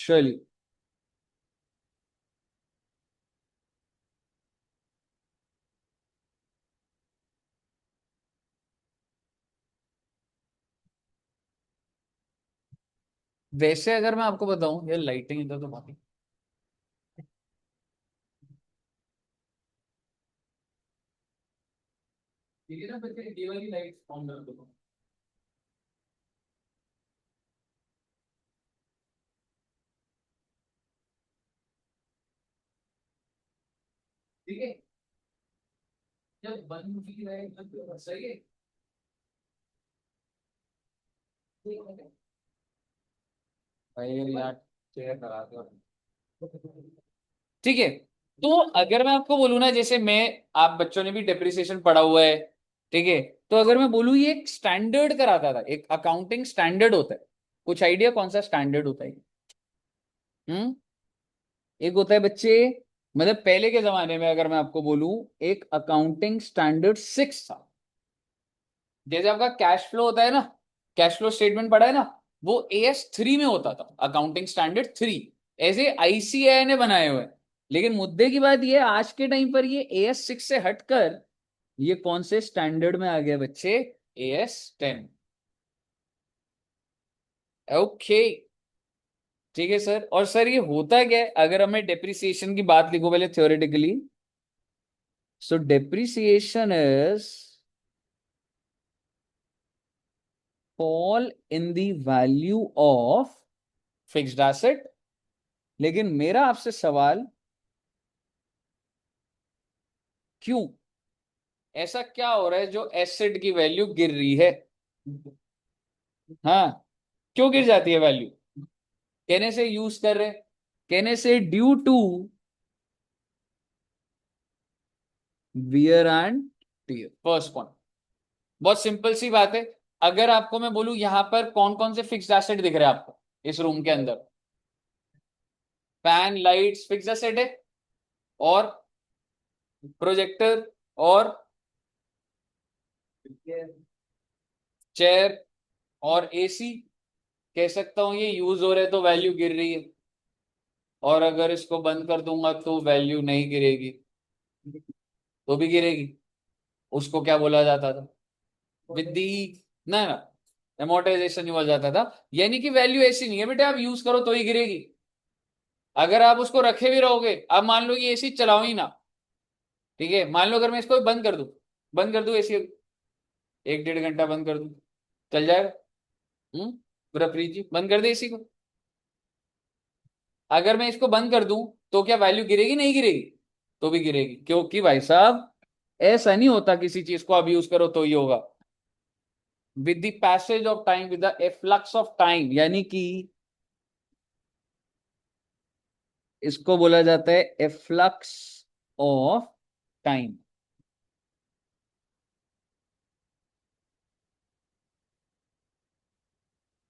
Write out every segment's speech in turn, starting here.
चलिए, वैसे अगर मैं आपको बताऊं, ये लाइटिंग इधर तो बाकी ठीक है ना, बच्चे ये वाली लाइट ऑन कर दो। ठीक है, जब बंद की लाइट सही है। भाई यार, चेयर करा दो। ठीक है, तो अगर मैं आपको बोलूँ ना, जैसे मैं, आप बच्चों ने भी डेप्रिसिएशन पढ़ा हुआ है, ठीक है, तो अगर मैं बोलूँ ये एक स्टैंडर्ड कराता था, एक अकाउंटिंग स्टैंडर्ड होता है। कुछ आइडिया कौन सा स्टैंडर्ड होता है? हम्म एक होता है बच्चे, मतलब पहले के जमाने में अगर मैं आपको बोलूं, एक अकाउंटिंग स्टैंडर्ड 6 था। जैसे आपका कैश फ्लो होता है ना, कैश फ्लो स्टेटमेंट पढ़ा है ना, वो AS3 में होता था, अकाउंटिंग स्टैंडर्ड 3। ऐसे ICAI ने बनाए हुए हैं। लेकिन मुद्दे की बात ये है, आज के टाइम पर ये AS6 से हटकर ये कौन से स्टैंडर्ड में आ गया बच्चे? AS10। ओके, ठीक है सर। और सर ये होता क्या है, अगर हमें डेप्रिसिएशन की बात लिखो पहले theoretically, so depreciation is fall in the value of fixed asset। लेकिन मेरा आपसे सवाल, क्यों? ऐसा क्या हो रहा है जो एसेट की वैल्यू गिर रही है? हाँ, क्यों गिर जाती है वैल्यू? कहने से यूज कर रहे, कहने से due to wear and tear. First point, बहुत सिंपल सी बात है। अगर आपको मैं बोलूं यहां पर कौन कौन से फिक्स्ड एसेट दिख रहे हैं आपको इस रूम के अंदर? फैन, लाइट्स फिक्स्ड एसेट है, और प्रोजेक्टर, और चेयर, और AC। कह सकता हूं ये यूज हो रहे तो वैल्यू गिर रही है, और अगर इसको बंद कर दूंगा तो वैल्यू नहीं गिरेगी, तो भी गिरेगी। उसको क्या बोला जाता था? विद ना ना, एमोर्टाइजेशन बोला जाता था। यानी कि वैल्यू ऐसी नहीं है बेटा, आप यूज करो तो ही गिरेगी। अगर आप उसको रखे भी रहोगे, अब मान लो कि AC चलाओ ही ना, ठीक है, मान लो अगर मैं इसको बंद कर दूं AC, 1-1.5 घंटा बंद कर दूं, चल जाएगा? हम्म गुरप्रीत जी, बंद कर दे AC को। अगर मैं इसको बंद कर दूं तो क्या वैल्यू गिरेगी? नहीं गिरेगी? तो भी गिरेगी, क्योंकि भाई साहब ऐसा नहीं होता किसी चीज को आप यूज करो तो ही होगा। With the passage of time, with the efflux of time, यानी कि इसको बोला जाता है एफ्लक्स ऑफ टाइम,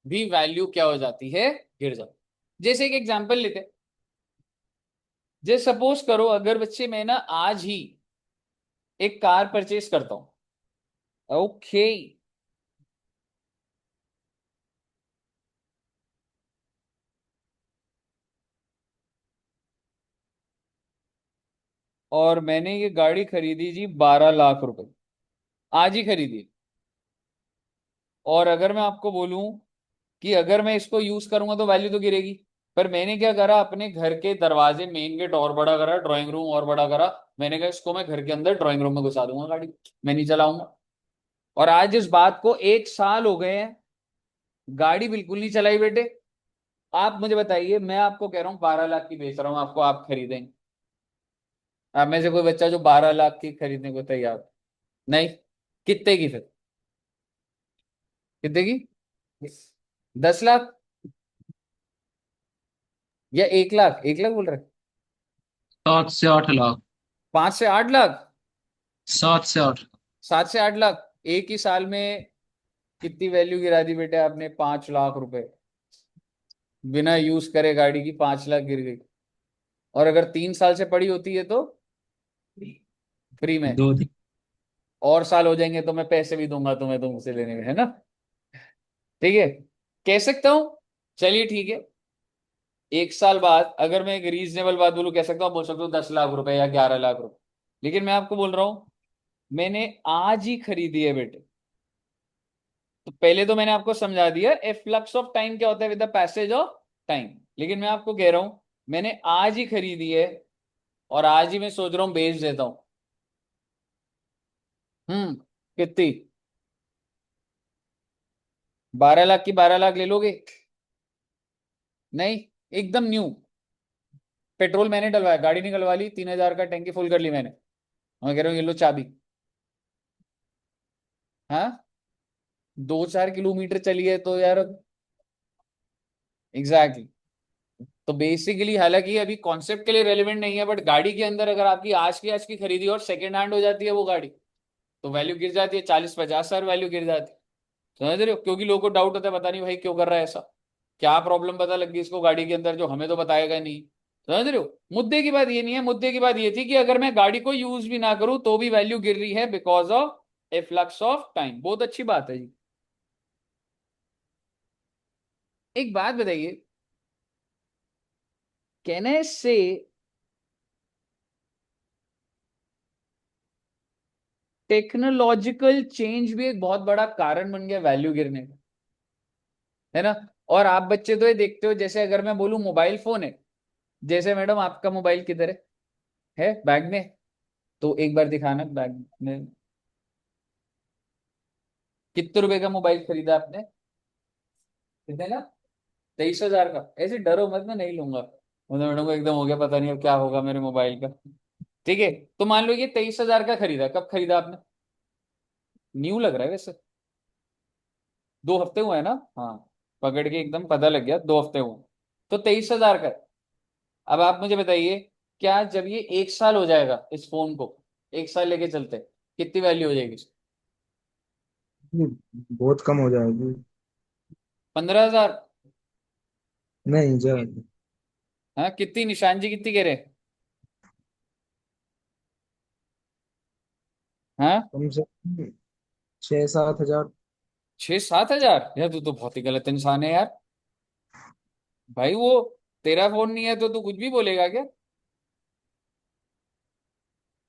भी वैल्यू क्या हो जाती है? गिर जाती। जैसे एक एग्जांपल लेते हैं, जैसे सपोज करो अगर बच्चे मैं ना आज ही एक कार परचेज करता हूं। ओके, और मैंने ये गाड़ी खरीदी जी 12 लाख रुपए, आज ही खरीदी। और अगर मैं आपको बोलूं कि अगर मैं इसको यूज करूंगा तो वैल्यू तो गिरेगी, पर मैंने क्या करा, अपने घर के दरवाजे, मेन गेट और बड़ा करा, ड्राइंग रूम और बड़ा करा। मैंने कहा इसको मैं घर के अंदर ड्राइंग रूम में घुसा दूंगा गाड़ी, मैं नहीं चलाऊंगा। और आज इस बात को 1 साल हो गए हैं, गाड़ी बिल्कुल नहीं चलाई बेटे। आप मुझे बताइए, मैं आपको कह रहा हूँ 12 लाख की बेच रहा हूँ आपको, आप खरीदेंगे? आप में से कोई बच्चा जो 12 लाख की खरीदने को तैयार? नहीं। कितने की फिर? कितने की? 10 लाख? या 1 लाख? 1 लाख बोल रहे? 7 से 8 लाख। 5 से 8 लाख? 7 से 8। 7 से 8 लाख? एक ही साल में कितनी वैल्यू गिरा दी बेटे आपने? 5 लाख रुपए। बिना यूज करे गाड़ी की 5 लाख गिर गई। और अगर 3 साल से पड़ी होती है तो फ्री में। 2 दिन। और साल हो जाएंगे तो मैं पैसे भी दूंगा तुम्हें तुमसे लेने में, है ना? ठीक है, कह सकता हूं। चलिए ठीक है, एक साल बाद अगर मैं एक रीजनेबल बात बोलूं, कह सकता हूँ, बोल सकता हूँ 10 लाख रुपए या 11 लाख रुपए। लेकिन मैं आपको बोल रहा हूं मैंने आज ही खरीदी है बेटे। तो पहले तो मैंने आपको समझा दिया ए फ्लक्स ऑफ टाइम क्या होता है, with the passage of time. लेकिन मैं आपको कह रहा हूं मैंने आज ही खरीदी है और आज ही मैं सोच रहा हूं बेच देता हूं। कितनी? 12 लाख की 12 लाख ले लोगे? नहीं, एकदम न्यू। पेट्रोल मैंने डलवाया, गाड़ी निकलवा ली, 3,000 का टैंकी फुल कर ली मैंने। मैं कह रहा हूँ ये लो चाबी। हाँ, 2-4 किलोमीटर चली है तो यार। Exactly exactly। तो बेसिकली हालांकि अभी कॉन्सेप्ट के लिए रेलिवेंट नहीं है, बट गाड़ी के अंदर अगर आपकी आज की खरीदी और सेकेंड हैंड हो जाती है वो गाड़ी, तो वैल्यू गिर जाती है, 40-50 हजार वैल्यू गिर जाती है। समझ रहे हो? क्योंकि लोगों को डाउट होता है, पता नहीं भाई क्यों कर रहा है ऐसा, क्या प्रॉब्लम पता लग गई इसको गाड़ी के अंदर जो हमें तो बताएगा नहीं। समझ रहे हो? मुद्दे की बात ये नहीं है, मुद्दे की बात ये थी कि अगर मैं गाड़ी को यूज भी ना करूं तो भी वैल्यू गिर रही है because of A flux of time. बहुत अच्छी बात है जी। एक बात बताइए, कैन आई से टेक्नोलॉजिकल चेंज भी एक बहुत बड़ा कारण बन गया वैल्यू गिरने का, है ना? और आप बच्चे तो ये देखते हो, जैसे अगर मैं बोलूं मोबाइल फोन है, जैसे मैडम आपका मोबाइल किधर है बैग में? तो एक बार दिखाना बैग में। कितने रुपए का मोबाइल खरीदा आपने? कितने का? 23,000 का? ऐसे डरो मत, मैं नहीं लूंगा। मतलब मैडम को एकदम हो गया पता नहीं अब क्या होगा मेरे मोबाइल का। ठीक है, तो मान लो ये 23,000 का खरीदा, कब खरीदा आपने? न्यू लग रहा है वैसे। 2 हफ्ते हुए हैं ना? हाँ, पकड़ के एकदम पता लग गया, 2 हफ्ते हुए। तो 23,000 का है। अब आप मुझे बताइए, क्या जब ये 1 साल हो जाएगा इस फोन को, 1 साल लेके चलते, कितनी वैल्यू हो जाएगी? ये बहुत कम हो जाएगी। 15,000? नहीं ज्यादा। हाँ, कितनी निशान जी, कितनी कह रहे हैं? हाँ, कम से कम 6-7 हजार। 6-7 हजार? यार तू तो बहुत ही गलत इंसान है यार। भाई वो तेरा फोन नहीं है तो तू कुछ भी बोलेगा क्या?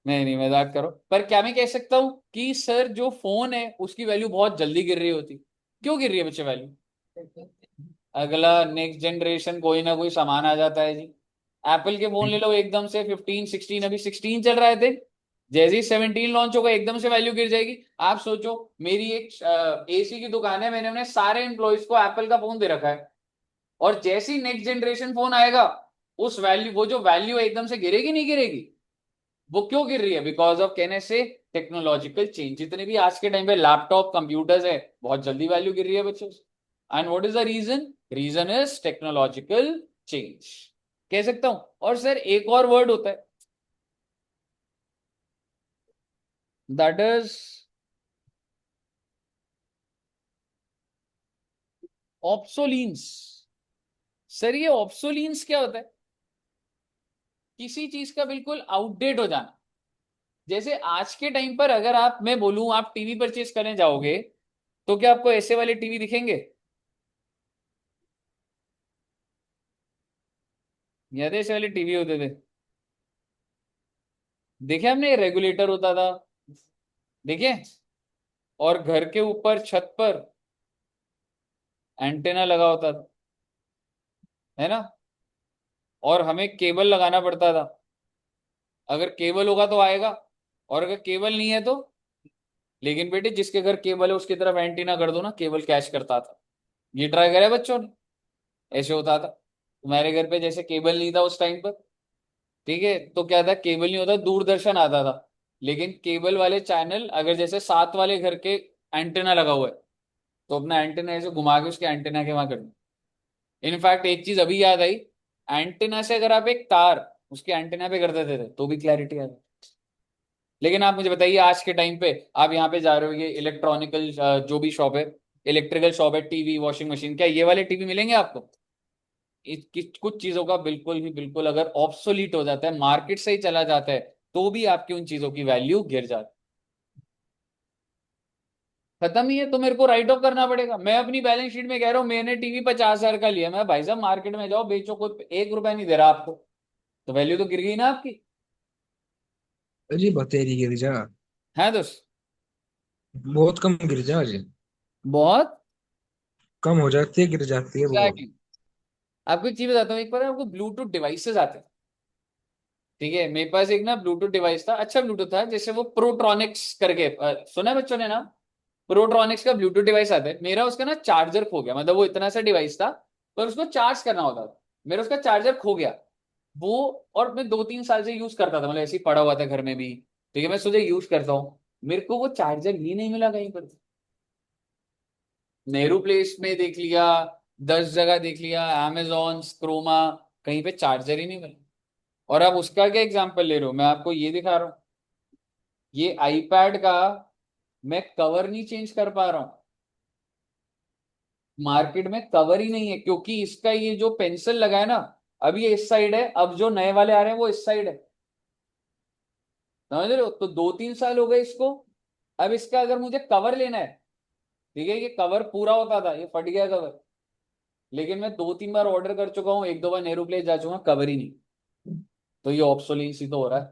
नहीं नहीं, मजाक करो। पर क्या मैं कह सकता हूँ कि सर जो फोन है उसकी वैल्यू बहुत जल्दी गिर रही होती। क्यों गिर रही है बच्चे वैल्यू? अगला नेक्स्ट जनरेशन कोई ना कोई सामान आ जाता है जी। एप्पल के फोन ले लो, एकदम से 15 16, अभी 16 चल रहा है थे, जैसे ही 17 लॉन्च होगा एकदम से वैल्यू गिर जाएगी। आप सोचो, मेरी एक एसी की दुकान है, मैंने अपने सारे एम्प्लॉयज को एप्पल का फोन दे रखा है, और जैसे ही नेक्स्ट जनरेशन फोन आएगा उस वैल्यू, वो जो वैल्यू है एकदम से गिरेगी नहीं गिरेगी? वो क्यों गिर रही है? बिकॉज ऑफ, कहने से, टेक्नोलॉजिकल चेंज। जितने भी आज के टाइम पे लैपटॉप कंप्यूटर्स है, बहुत जल्दी वैल्यू गिर रही है बच्चों। And what is the reason? Reason is technological change, कह सकता हूं। और सर एक और वर्ड होता है, दैट इज ऑब्सोलीन्स। सर ये ऑब्सोलीन्स क्या होता है? किसी चीज का बिल्कुल आउटडेट हो जाना। जैसे आज के टाइम पर अगर आप, मैं बोलूं आप टीवी परचेज करने जाओगे, तो क्या आपको ऐसे वाले टीवी दिखेंगे? या तो ऐसे वाले टीवी होते थे, देखे आपने? रेगुलेटर होता था, देखे? और घर के ऊपर छत पर एंटेना लगा होता था, है ना? और हमें केबल लगाना पड़ता था। अगर केबल होगा तो आएगा, और अगर केबल नहीं है तो। लेकिन बेटे जिसके घर केबल है उसकी तरफ एंटीना कर दो ना, केबल कैच करता था। ये ट्राई करे बच्चों ने? ऐसे होता था। तुम्हारे घर पे जैसे केबल नहीं था उस टाइम पर, ठीक है, तो क्या था, केबल नहीं होता, दूरदर्शन आता था। लेकिन केबल वाले चैनल, अगर जैसे साथ वाले घर के एंटीना लगा हुआ है, तो अपना एंटीना ऐसे घुमा के उसके एंटीना के वहां कर दो। इनफैक्ट एक चीज अभी याद आई, एंटीना से अगर आप एक तार उसके एंटीना पे कर देते थे तो भी क्लैरिटी आ जाती। लेकिन आप मुझे बताइए, आज के टाइम पे आप यहाँ पे जा रहे हो, ये इलेक्ट्रॉनिकल जो भी शॉप है, इलेक्ट्रिकल शॉप है, टीवी वॉशिंग मशीन, क्या ये वाले टीवी मिलेंगे आपको? कुछ चीजों का बिल्कुल ही बिल्कुल अगर ऑब्सोलीट हो जाता है, मार्केट से ही चला जाता है, तो भी आपकी उन चीजों की वैल्यू गिर जाती खत्म ही है, तो मेरे को राइट ऑफ करना पड़ेगा। मैं अपनी बैलेंस शीट में कह रहा हूँ मैंने टीवी 50,000 का लिया, मैं भाई साहब मार्केट में जाओ बेचो, कोई 1 रुपया नहीं दे रहा आपको, तो वैल्यू तो गिर गई ना आपकी। अजी बतेरी गिर जा। है दोस्त। बहुत कम गिर जा अजी। बहुत। कम हो जाती है, गिर जाती है वो। एग्जैक्टली। आपको एक चीज बताता हूँ, एक बार आपको ब्लूटूथ डिवाइसेस आते हैं, ठीक है, मेरे पास एक ना ब्लूटूथ डिवाइस था, अच्छा ब्लूटूथ था, जैसे वो प्रोट्रॉनिक्स करके सुना है बच्चों ने ना, प्रोट्रॉनिक्स का ब्लूटूथ डिवाइस आता है, मेरा उसका ना चार्जर खो गया, मतलब वो इतना सा डिवाइस था पर उसको चार्ज करना होता था, मेरा उसका चार्जर खो गया वो। और मैं 2-3 साल से यूज करता था, मतलब ऐसे ही पड़ा हुआ था घर में भी, ठीक है, मैं सोचा यूज करता हूँ, मेरे को वो चार्जर ही नहीं मिला कहीं पर। नेहरू प्लेस में देख लिया, 10 जगह देख लिया, अमेजोन क्रोमा, कहीं पे चार्जर ही नहीं मिला। और आप उसका क्या एग्जाम्पल ले रहे हो, मैं आपको ये दिखा रहा हूँ, ये आईपैड का मैं कवर नहीं चेंज कर पा रहा हूँ, मार्केट में कवर ही नहीं है, क्योंकि इसका ये जो पेंसिल लगा है ना, अब ये इस साइड है, अब जो नए वाले आ रहे हैं वो इस साइड है, समझ रहे हो, तो 2-3 साल हो गए इसको। अब इसका अगर मुझे कवर लेना है, ठीक है, ये कवर पूरा होता था, ये फट गया कवर, लेकिन मैं 2-3 बार ऑर्डर कर चुका हूँ, 1-2 बार नेहरू प्लेस जा चुका हूँ, कवर ही नहीं, तो ये ऑब्सोलीन ही तो हो रहा है,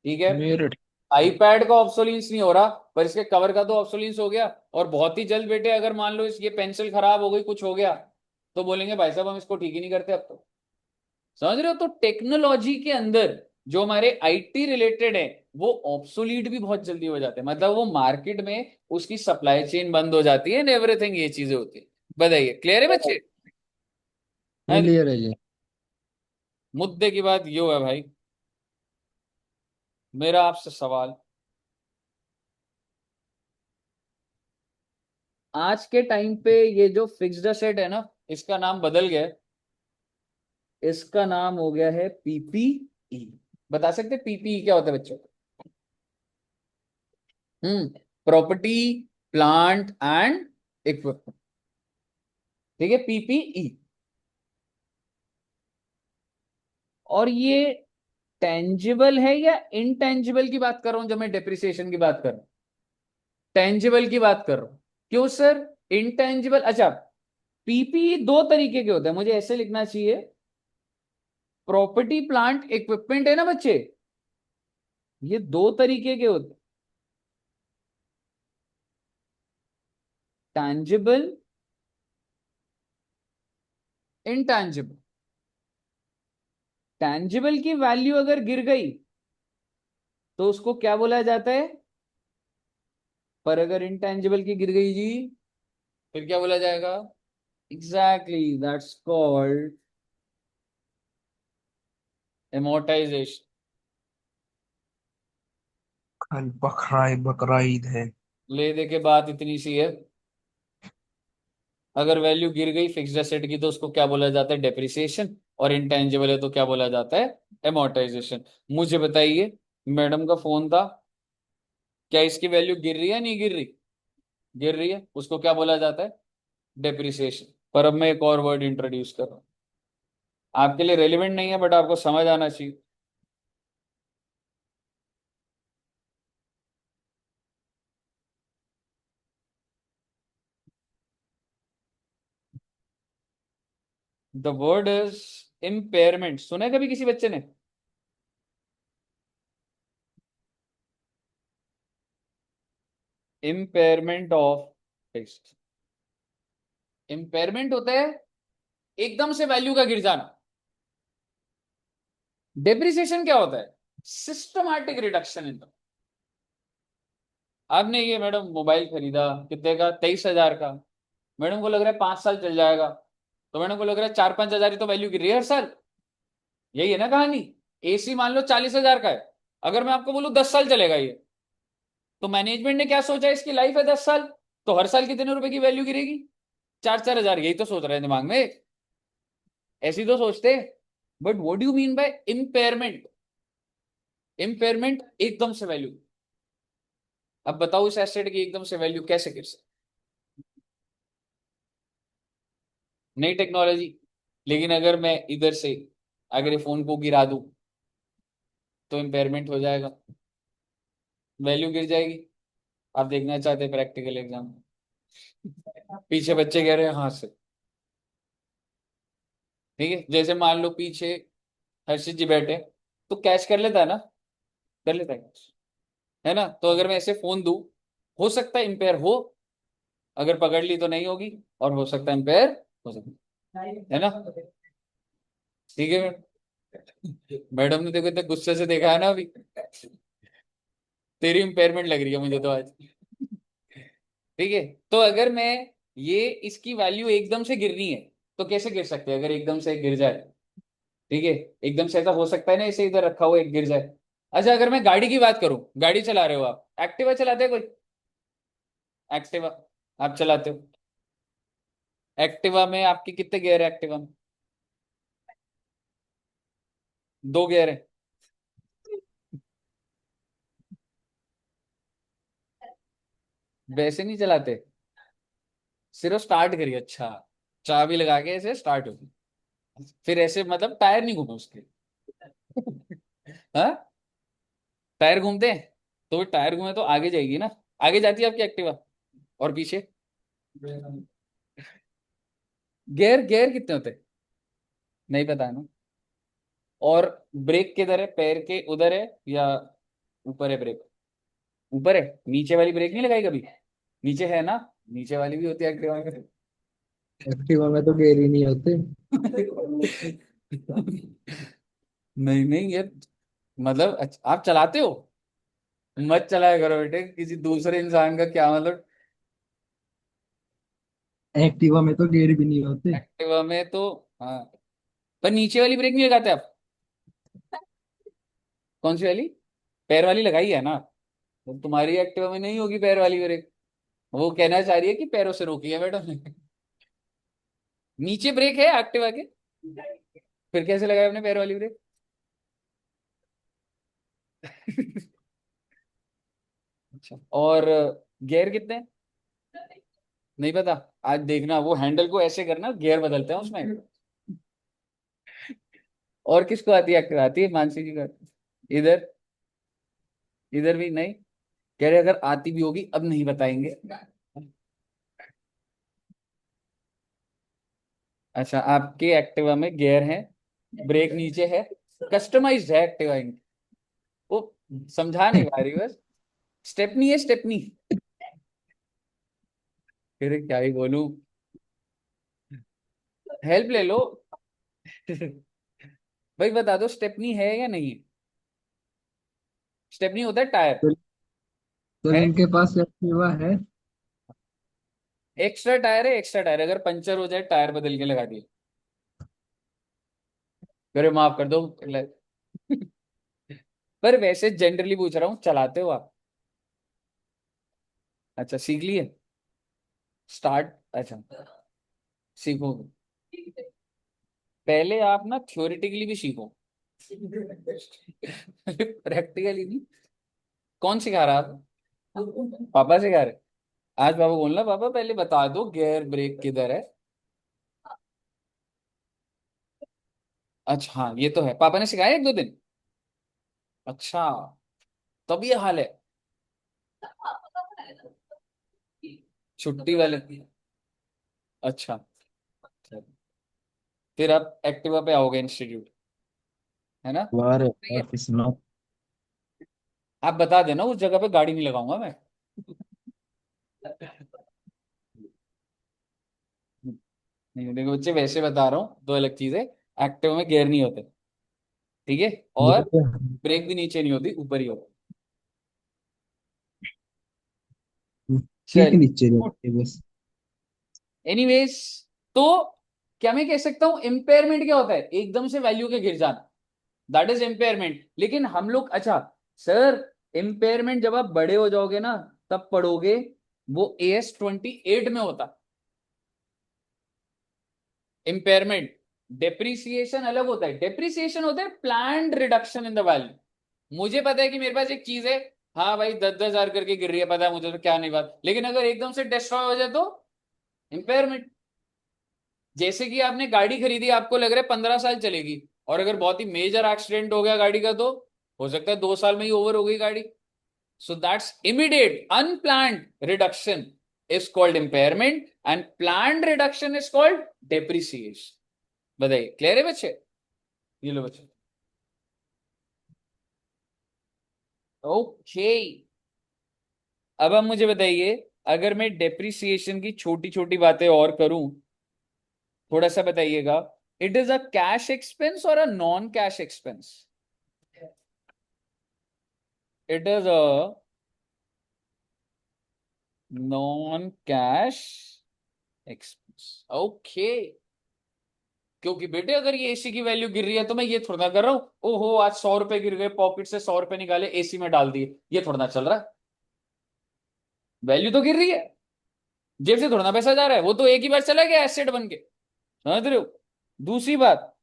ठीक है। मेरे आईपैड का ऑब्सोलेंस नहीं हो रहा, पर इसके कवर का तो ऑब्सोलेंस हो गया, और बहुत ही जल्द बेटे अगर मान लो इस ये पेंसिल खराब हो गई, कुछ हो गया, तो बोलेंगे भाई साहब हम इसको ठीक ही नहीं करते अब तो। समझ रहे हो, तो टेक्नोलॉजी के अंदर जो हमारे आईटी रिलेटेड है, वो ऑब्सोलीट भी बहुत जल्दी हो जाते हैं, मतलब वो मार्केट में उसकी सप्लाई चेन बंद हो जाती है एंड एवरीथिंग, ये चीजें होती है। बताइए, क्लियर है बच्चे। हैं? क्लियर है जी। मुद्दे की बात यो है भाई, मेरा आपसे सवाल, आज के टाइम पे ये जो फिक्स्ड असेट है ना, इसका नाम बदल गया है, इसका नाम हो गया है पीपीई। बता सकते पीपीई क्या होता है बच्चों। प्रॉपर्टी, प्लांट एंड इक्विपमेंट, ठीक है, पीपीई। और ये टेंजिबल है या इनटेंजिबल की बात कर रहा हूं, जब मैं डेप्रिसिएशन की बात कर रहा हूं, टेंजिबल की बात कर रहा हूं। क्यों सर, इनटेंजिबल, अच्छा, पीपीई दो तरीके के होते हैं, मुझे ऐसे लिखना चाहिए, प्रॉपर्टी प्लांट इक्विपमेंट है ना बच्चे, ये दो तरीके के होते हैं, टैंजिबल, इनटैंजिबल। टैंजिबल की वैल्यू अगर गिर गई तो उसको क्या बोला जाता है, पर अगर इनटैंजिबल की गिर गई जी, फिर क्या बोला जाएगा। Exactly, that's called amortisation. कल बकरा ईद है। ले दे के बात इतनी सी है, अगर वैल्यू गिर गई फिक्स्ड एसेट की तो उसको क्या बोला जाता है, डेप्रिसिएशन, और इनटेंजिबल है तो क्या बोला जाता है, एमोर्टाइजेशन। मुझे बताइए, मैडम का फोन था, क्या इसकी वैल्यू गिर रही है नहीं गिर रही, गिर रही है, उसको क्या बोला जाता है, डेप्रिसिएशन। पर अब मैं एक और वर्ड इंट्रोड्यूस कर रहा हूँ, आपके लिए रेलिवेंट नहीं है बट आपको समझ आना चाहिए। द वर्ड इज इम्पेयरमेंट, सुना है कभी किसी बच्चे ने। इम्पेयरमेंट ऑफ फिक्स्ड, इम्पेयरमेंट होता है एकदम से वैल्यू का गिर जाना, डेप्रिसिएशन क्या होता है, सिस्टमैटिक रिडक्शन इन। आपने ये मैडम मोबाइल खरीदा कितने का, 23,000 का, मैडम को लग रहा है 5 साल चल जाएगा, तो मैडम को लग रहा है 4-5 हजार ही तो वैल्यू गिर रही है हर साल, यही है ना कहानी। एसी मान लो 40,000 का है, अगर मैं आपको बोलूं 10 साल चलेगा ये, तो मैनेजमेंट ने क्या सोचा, इसकी लाइफ है 10 साल, तो हर साल कितने रुपए की वैल्यू गिरेगी, 4-4 हजार, यही तो सोच रहे हैं दिमाग में, ऐसी तो सोचते। But what do you mean by impairment, impairment एकदम से वैल्यू, अब बताओ इस एसेट की एकदम से वैल्यू कैसे गिर सकती, नई टेक्नोलॉजी, लेकिन अगर मैं इधर से अगर ये फोन को गिरा दूं तो इम्पेयरमेंट हो जाएगा, वैल्यू गिर जाएगी। आप देखना चाहते प्रैक्टिकल एग्जाम? पीछे बच्चे कह रहे हैं हाँ से। ठीक है, जैसे मान लो पीछे हर्षित जी बैठे, तो कैच कर लेता है ना, कर लेता है ना? तो अगर मैं ऐसे फोन दूं, हो सकता है इम्पेयर हो, अगर पकड़ ली तो नहीं होगी, और हो सकता है इम्पेयर हो सकता है ना। ठीक है मैडम ने देखो इतने गुस्से से देखा है ना अभी, तेरी इम्पेयरमेंट लग रही है मुझे तो आज। ठीक है, तो अगर मैं ये इसकी वैल्यू एकदम से गिरनी है, तो कैसे गिर सकते हैं? अगर एकदम से गिर जाए, ठीक है, एकदम से ऐसा हो सकता है ना, इसे इधर रखा हुआ एक गिर जाए। अच्छा, अगर मैं गाड़ी की बात करूं, गाड़ी चला रहे हो आप, एक्टिवा चलाते हैं कोई? एक्टिवा आप चलाते हो? एक्टिवा में आपके कितने गियर है एक्टिवा में? दो गियर है। वैसे नहीं चलाते, सिर्फ स्टार्ट करिए। अच्छा, चाबी लगा के ऐसे स्टार्ट होगी, फिर ऐसे मतलब टायर नहीं घूमे उसके। हाँ, टायर घूमते हैं, तो टायर घूमे तो आगे जाएगी ना, आगे जाती है आपकी एक्टिवा, और पीछे गियर, गियर कितने होते हैं? नहीं पता है ना। और ब्रेक किधर है, पैर के उधर है या ऊपर है ब्रेक? ऊपर है। नीचे वाली ब्रेक नहीं लगाई कभी? नीचे है ना, नीचे वाली भी होती है एक्टिवा में। एक्टिवा में तो गेयर ही नहीं होते। नहीं नहीं ये मतलब आप चलाते हो, मत चलाया करो बेटे किसी दूसरे इंसान का, क्या मतलब। एक्टिवा में तो गेयर भी नहीं होते। एक्टिवा में तो, हाँ, पर नीचे वाली ब्रेक नहीं लगाते आप? कौन सी वाली? पैर वाली लगाई है ना, तो तुम्हारी एक्टिवा में नहीं होगी पैर वाली ब्रेक। वो कहना चाह रही है कि पैरों से रोकी है मैडम ने। नीचे ब्रेक है एक्टिवा के, फिर कैसे लगाया आपने पैर वाली ब्रेक? अच्छा, और गियर कितने हैं? नहीं पता। आज देखना, वो हैंडल को ऐसे करना, गियर बदलते हैं उसमें। और किसको आती है एक्टिवा? आती है मानसी जी का? इधर, इधर भी नहीं। कह रहे अगर आती भी होगी अब नहीं बताएंगे। अच्छा, आपके एक्टिवा में गियर है, ब्रेक नीचे है, कस्टमाइज्ड है एक्टिवा इनकी। वो समझा नहीं पा रही बस। स्टेपनी है, स्टेपनी। फिर क्या ही बोलूं, हेल्प ले लो। भाई बता दो, स्टेपनी है या नहीं? स्टेपनी होता है टायर। तो, तो है, इनके पास एक्टिवा है। एक्स्ट्रा टायर है, एक्स्ट्रा टायर, अगर पंचर हो जाए टायर बदल के लगा दिए। अरे माफ कर दो। पर वैसे जनरली पूछ रहा हूँ, चलाते हो आप? अच्छा, सीख लिए? स्टार्ट, अच्छा, सीखोगे। पहले आप ना थ्योरेटिकली भी सीखो, प्रैक्टिकली नहीं। कौन सिखा रहा है आप? पापा सिखा रहे? आज पापा बोलना, पापा पहले बता दो गियर ब्रेक किधर है। अच्छा हाँ, ये तो है, पापा ने सिखाया एक दो दिन। अच्छा, तब ये हाल है। छुट्टी वाले, अच्छा, फिर आप एक्टिवा पे आओगे इंस्टीट्यूट, है ना? वाह रे सही वाह, है। किस्मत। आप बता देना, उस जगह पे गाड़ी नहीं लगाऊंगा मैं। नहीं देखो बच्चे, वैसे बता रहा हूँ, दो अलग चीजें। एक्टिवा में गियर नहीं होते, ठीक है, ये और तो ब्रेक भी नीचे नहीं होती, ऊपर ही होती। ठीक चलिए, नीचे रहते बस। एनीवेज, तो क्या मैं कह सकता हूं इम्पेयरमेंट क्या होता है? एकदम से वैल्यू के गिर जाना, दैट इज इम्पेयरमेंट। लेकिन हम लोग, अच्छा सर, इम्पेयरमेंट जब आप बड़े हो जाओगे ना, तब पढ़ोगे, वो AS 28 में होता। इम्पेयरमेंट, डेप्रिसिएशन अलग होता है। डेप्रिसिएशन होता है planned reduction in the value. मुझे पता है कि मेरे पास एक चीज है, हाँ भाई 10-10 हजार करके गिर रही है, पता है मुझे, तो क्या नहीं बात, लेकिन अगर एकदम से डिस्ट्रॉय हो जाए तो इम्पेयरमेंट। जैसे कि आपने गाड़ी खरीदी, आपको लग रहा है 15 साल चलेगी, और अगर बहुत ही मेजर एक्सीडेंट हो गया गाड़ी का, तो हो सकता है 2 साल में ही ओवर हो गई गाड़ी। So that's immediate, unplanned reduction is called impairment and planned reduction is called depreciation. बताइए, क्लियर है बच्चे? ये लो बच्चे. ओके, अब आप मुझे बताइए, अगर मैं डेप्रिसिएशन की छोटी छोटी बातें और करूं, थोड़ा सा बताइएगा. It is a cash expense और a non cash expense? It is a non cash expense. Okay, क्योंकि बेटे अगर ये एसी की वैल्यू गिर रही है तो मैं ये थोड़ा ना कर रहा हूं, ओहो आज 100 रुपए गिर गए, पॉकेट से 100 रुपए निकाले एसी में डाल दिए, ये थोड़ा ना चल रहा है. वैल्यू तो गिर रही है, जेब से थोड़ा ना पैसा जा रहा है, वो तो एक ही बार चला गया एसेट बन के. समझ रहे हो? दूसरी बात,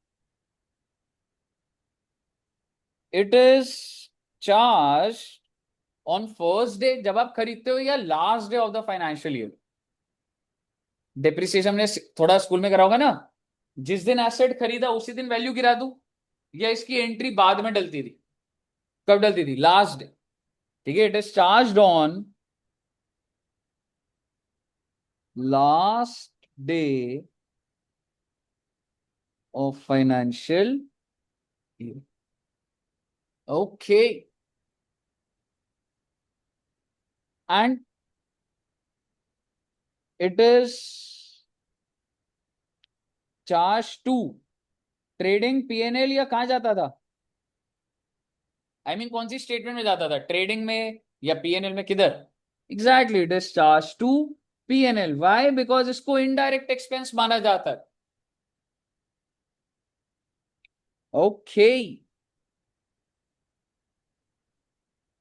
it is charge on first day जब आप खरीदते हो या last day of the financial year. Depreciation ने थोड़ा स्कूल में करा होगा ना, जिस दिन एसेट खरीदा उसी दिन वैल्यू गिरा दूं, या इसकी एंट्री बाद में डलती थी? कब डलती थी? Last day. ठीक है, it is charge on last day of financial year. Okay, and it is charge to trading PNL, या कहां जाता था? कौन सी स्टेटमेंट में जाता था, ट्रेडिंग में या पीएनएल में, किधर? Exactly, it is charge to PNL. Why? Because इसको इनडायरेक्ट एक्सपेंस माना जाता है. ओके,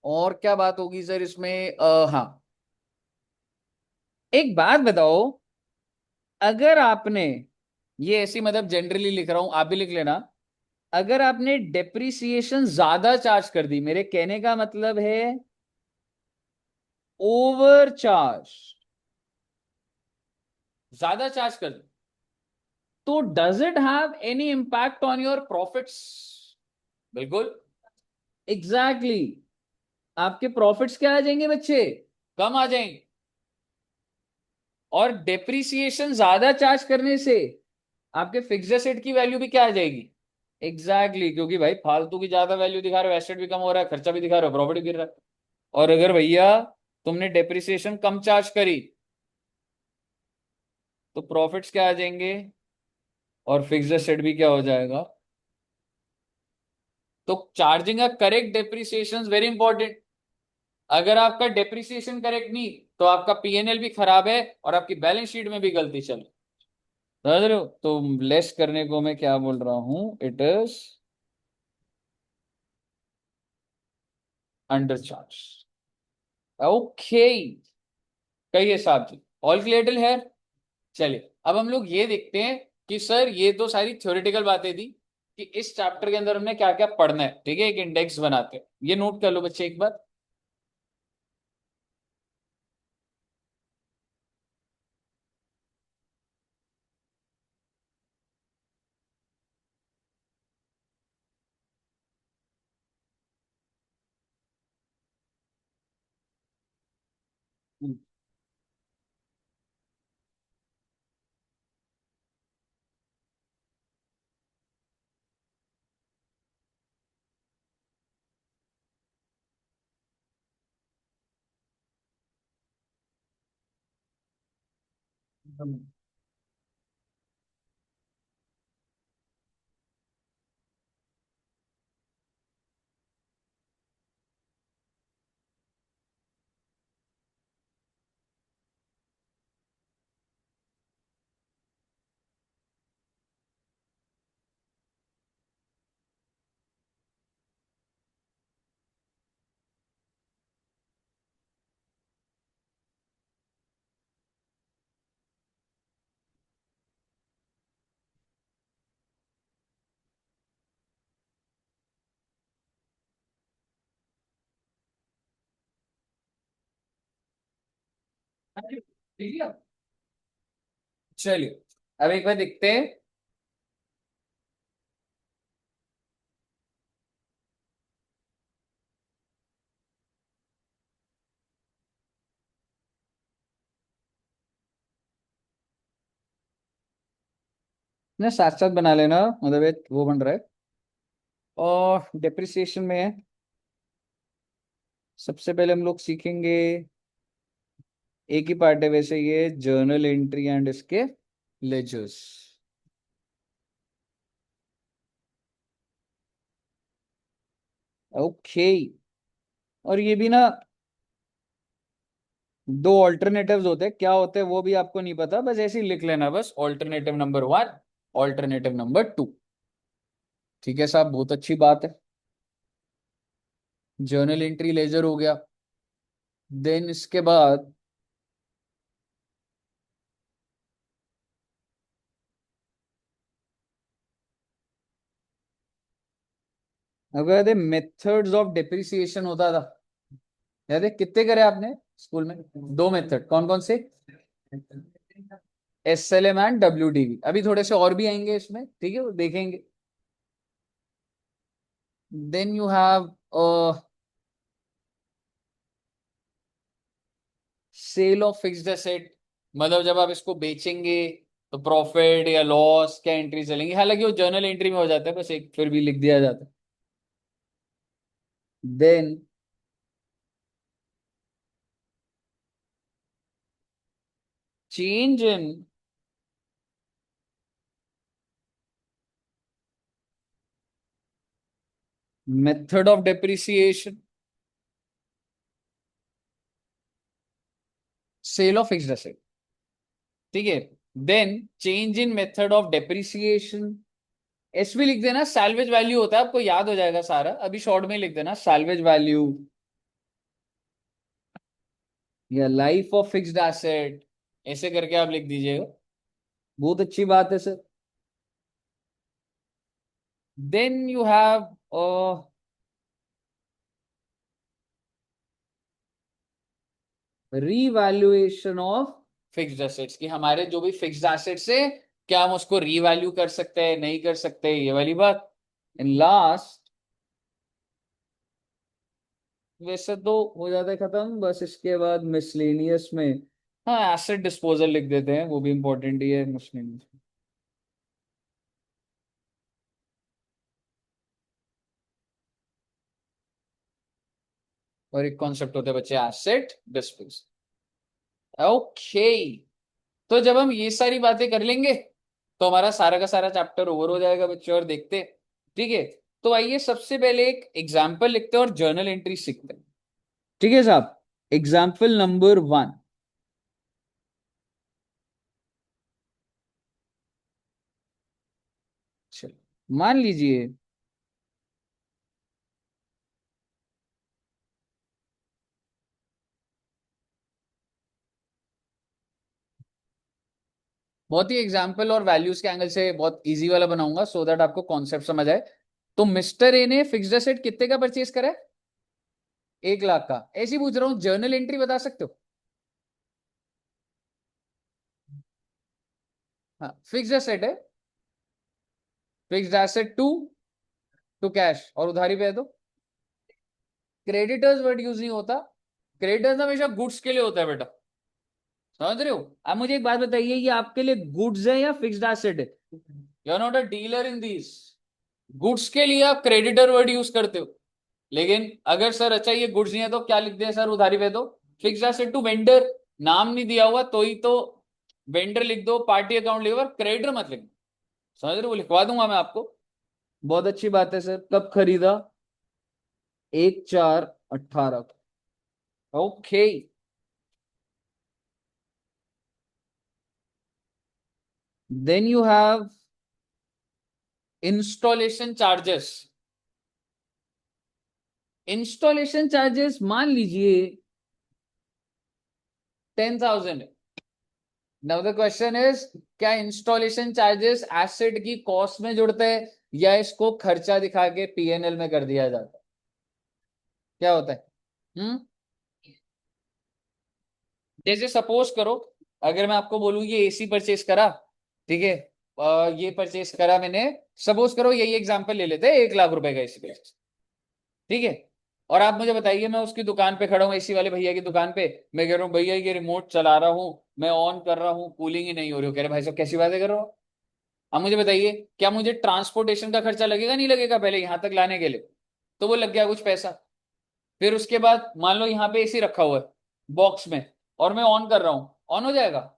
और क्या बात होगी सर इसमें? हाँ, एक बात बताओ, अगर आपने ये ऐसी, मतलब जनरली लिख रहा हूं, आप भी लिख लेना, अगर आपने डेप्रिसिएशन ज्यादा चार्ज कर दी, मेरे कहने का मतलब है ओवर चार्ज, ज्यादा चार्ज कर दी, तो does it have any impact on your profits? बिल्कुल, एग्जैक्टली exactly. आपके प्रॉफिट्स क्या आ जाएंगे बच्चे? कम आ जाएंगे. और डेप्रिसिएशन ज्यादा चार्ज करने से आपके फिक्स्ड एसेट की वैल्यू भी क्या आ जाएगी? एग्जैक्टली exactly, क्योंकि भाई फालतू की ज्यादा वैल्यू दिखा रहे हो, एसेट भी कम हो रहा है, खर्चा भी दिखा रहे हो, प्रॉफिट भी गिर रहा है. और अगर भैया तुमने डेप्रिसिएशन कम चार्ज करी तो प्रॉफिट्स क्या आ जाएंगे और फिक्स्ड एसेट भी क्या हो जाएगा? तो charging a correct depreciation very important. अगर आपका डेप्रिसिएशन करेक्ट नहीं, तो आपका पीएनएल भी खराब है और आपकी बैलेंस शीट में भी गलती चल. समझ रहे हो? तो लेस करने को मैं क्या बोल रहा हूं, it is under charge. Okay, कहिए साहब जी, ऑल क्लियर है? चलिए, अब हम लोग ये देखते हैं कि सर ये तो सारी थ्योरेटिकल बातें थी कि इस चैप्टर के अंदर हमने क्या क्या पढ़ना है. ठीक है, एक इंडेक्स बनाते हैं, ये नोट कर लो बच्चे एक बार. चलिए, अब एक बार देखते हैं. ने साथ साथ बना लेना, मतलब एक वो बन रहा है। और डेप्रिसिएशन में है, सबसे पहले हम लोग सीखेंगे, एक ही पार्ट है वैसे ये, जर्नल एंट्री एंड इसके लेजर्स। ओके। और ये भी ना, दो ऑल्टरनेटिव्स होते हैं, क्या होते हैं वो भी आपको नहीं पता, बस ऐसे ही लिख लेना, बस ऑल्टरनेटिव नंबर 1, ऑल्टरनेटिव नंबर 2। ठीक है साहब, बहुत अच्छी बात है। जर्नल एंट्री लेजर हो गया। देन इसके बाद अगर मेथड्स ऑफ डेप्रिसिएशन होता था, याद है कितने करे आपने स्कूल में? दो मेथड, कौन कौन से? SLM and WDV। अभी थोड़े से और भी आएंगे इसमें, ठीक है, वो देखेंगे। Then you have sale of fixed asset, मतलब जब आप इसको बेचेंगे तो प्रॉफिट या लॉस क्या एंट्री चलेंगी, हालांकि वो जर्नल एंट्री में हो जाता है, बस एक फिर भी लिख दिया जाता है। Then change in method of depreciation, sale of fixed asset, ठीक है। Then change in method of depreciation, SV लिख देना, सैल्वेज वैल्यू होता है, आपको याद हो जाएगा सारा, अभी शॉर्ट में लिख देना सैल्वेज वैल्यू या लाइफ ऑफ फिक्स्ड एसेट, ऐसे करके आप लिख दीजिएगा। बहुत अच्छी बात है sir. Then you have revaluation of fixed assets, कि हमारे जो भी फिक्स्ड एसेट्स है, क्या हम उसको रीवैल्यू कर सकते हैं, नहीं कर सकते, ये वाली बात। एंड लास्ट, वैसे तो हो जाता है खत्म, बस इसके बाद मिसलेनियस में, हाँ एसेट डिस्पोजल लिख देते हैं, वो भी इंपॉर्टेंट ही है मिसलेनियस। और एक कॉन्सेप्ट होता है बच्चे, एसेट डिस्पोजल। ओके। तो जब हम ये सारी बातें कर लेंगे तो हमारा सारा का सारा चैप्टर ओवर हो जाएगा बच्चे, और देखते हैं। ठीक है, तो आइए सबसे पहले एक एग्जाम्पल लिखते हैं और जर्नल एंट्री सीखते हैं। ठीक है साहब, एग्जाम्पल नंबर 1। चलो मान लीजिए, बहुत ही एग्जाम्पल और वैल्यूज के एंगल से बहुत इजी वाला बनाऊंगा, सो दैट आपको कॉन्सेप्ट समझ आए। तो मिस्टर ए ने फिक्स्ड एसेट कितने का परचेज करा है? 1 लाख का। ऐसे ही पूछ रहा हूँ, जर्नल एंट्री बता सकते हो? हाँ, फिक्स्ड एसेट है, फिक्स्ड एसेट टू कैश, और उधारी पे है तो क्रेडिटर्स वर्ड यूज नहीं होता, क्रेडिटर्स हमेशा गुड्स के लिए होता है बेटा, समझ रहे हो? अब मुझे एक बात बताइए, ये आपके लिए गुड्स है या फिक्स्ड एसेट है? You are not a dealer in this. Goods के लिए आप क्रेडिटर वर्ड यूज करते हो, लेकिन अगर सर अच्छा ये गुड्स नहीं है तो क्या लिख दें सर उधारी पे? तो फिक्स्ड एसेट टू वेंडर, नाम नहीं दिया हुआ तो ही तो वेंडर लिख दो, पार्टी अकाउंट लिखो, क्रेडिटर मत लिखो, समझ रहे हो? वो लिखवा दूंगा मैं आपको। बहुत अच्छी बात है सर, कब खरीदा? 1/4/18। Okay. Then you have installation charges. Installation charges मान लीजिए 10,000 है। नाउ द क्वेश्चन इज, क्या इंस्टॉलेशन चार्जेस एसेट की कॉस्ट में जुड़ते हैं या इसको खर्चा दिखा के P&L में कर दिया जाता है? क्या होता है? जैसे सपोज करो, अगर मैं आपको बोलूं ये एसी परचेस करा, ठीक है, ये परचेस करा मैंने, सपोज करो यही एग्जांपल ले लेते हैं, 1 लाख रुपए का एसी परचेस, ठीक है। और आप मुझे बताइए, मैं उसकी दुकान पे खड़ा हूँ, एसी वाले भैया की दुकान पे, मैं कह रहा हूँ भैया ये रिमोट चला रहा हूँ, मैं ऑन कर रहा हूँ, कूलिंग ही नहीं हो रही हो। कह रहे भाई साहब कैसी बातें कर रहे हो? अब मुझे बताइए, क्या मुझे ट्रांसपोर्टेशन का खर्चा लगेगा नहीं लगेगा पहले यहां तक लाने के लिए? तो वो लग गया कुछ पैसा। फिर उसके बाद मान लो यहाँ पे एसी रखा हुआ है बॉक्स में, और मैं ऑन कर रहा हूं, ऑन हो जाएगा?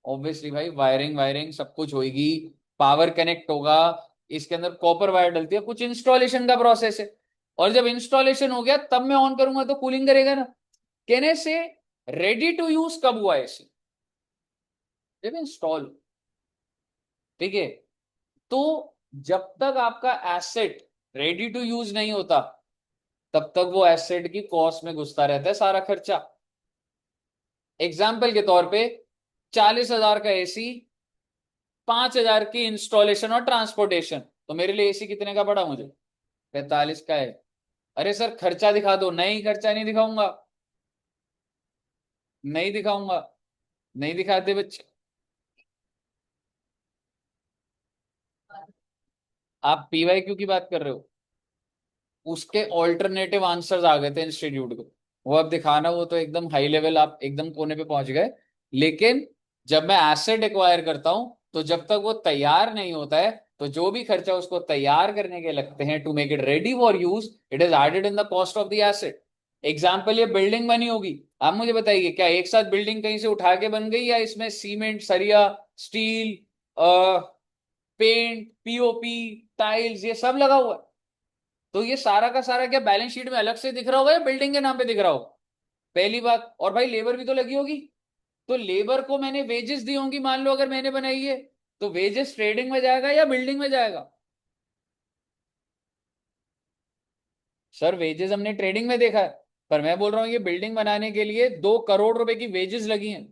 ऑब्वियसली भाई, वायरिंग वायरिंग सब कुछ होगी, पावर कनेक्ट होगा, इसके अंदर कॉपर वायर डलती है, कुछ इंस्टॉलेशन का प्रोसेस है। और जब इंस्टॉलेशन हो गया तब मैं ऑन करूंगा तो कूलिंग करेगा ना। कहने से रेडी टू यूज कब हुआ एसी? जब इंस्टॉल। ठीक है। तो जब तक आपका एसेट रेडी टू यूज नहीं होता तब तक वो एसेट की कॉस्ट में घुसता रहता है सारा खर्चा। एग्जाम्पल के तौर पे 40,000 का एसी, 5,000 की इंस्टॉलेशन और ट्रांसपोर्टेशन, तो मेरे लिए एसी कितने का पड़ा मुझे? 45 का है। अरे सर खर्चा दिखा दो। नहीं, खर्चा नहीं दिखाऊंगा, नहीं दिखाऊंगा, नहीं दिखाते बच्चे। आप पीवाईक्यू की बात कर रहे हो, उसके ऑल्टरनेटिव आंसर्स आ गए थे इंस्टीट्यूट को, वो अब दिखाना, वो तो एकदम हाई लेवल, आप एकदम कोने पे पहुंच गए। लेकिन जब मैं एसेट एक्वायर करता हूं तो जब तक वो तैयार नहीं होता है, तो जो भी खर्चा उसको तैयार करने के लगते हैं to make it ready for use, it is added in the cost of the asset. Example, ये बिल्डिंग बनी होगी, आप मुझे बताइए क्या एक साथ बिल्डिंग कहीं से उठा के बन गई, या इसमें सीमेंट, सरिया, स्टील, पेंट, पीओपी, टाइल्स, ये सब लगा हुआ है? तो ये सारा का सारा क्या बैलेंस शीट में अलग से दिख रहा होगा या बिल्डिंग के नाम पे दिख रहा होगा? पहली बात। और भाई लेबर भी तो लगी होगी, तो लेबर को मैंने वेजेस दी होंगी, मान लो अगर मैंने बनाई है, तो वेजेस ट्रेडिंग में जाएगा या बिल्डिंग में जाएगा? सर वेजेस हमने ट्रेडिंग में देखा है, पर मैं बोल रहा हूं ये बिल्डिंग बनाने के लिए 2 करोड़ रुपए की वेजेस लगी हैं।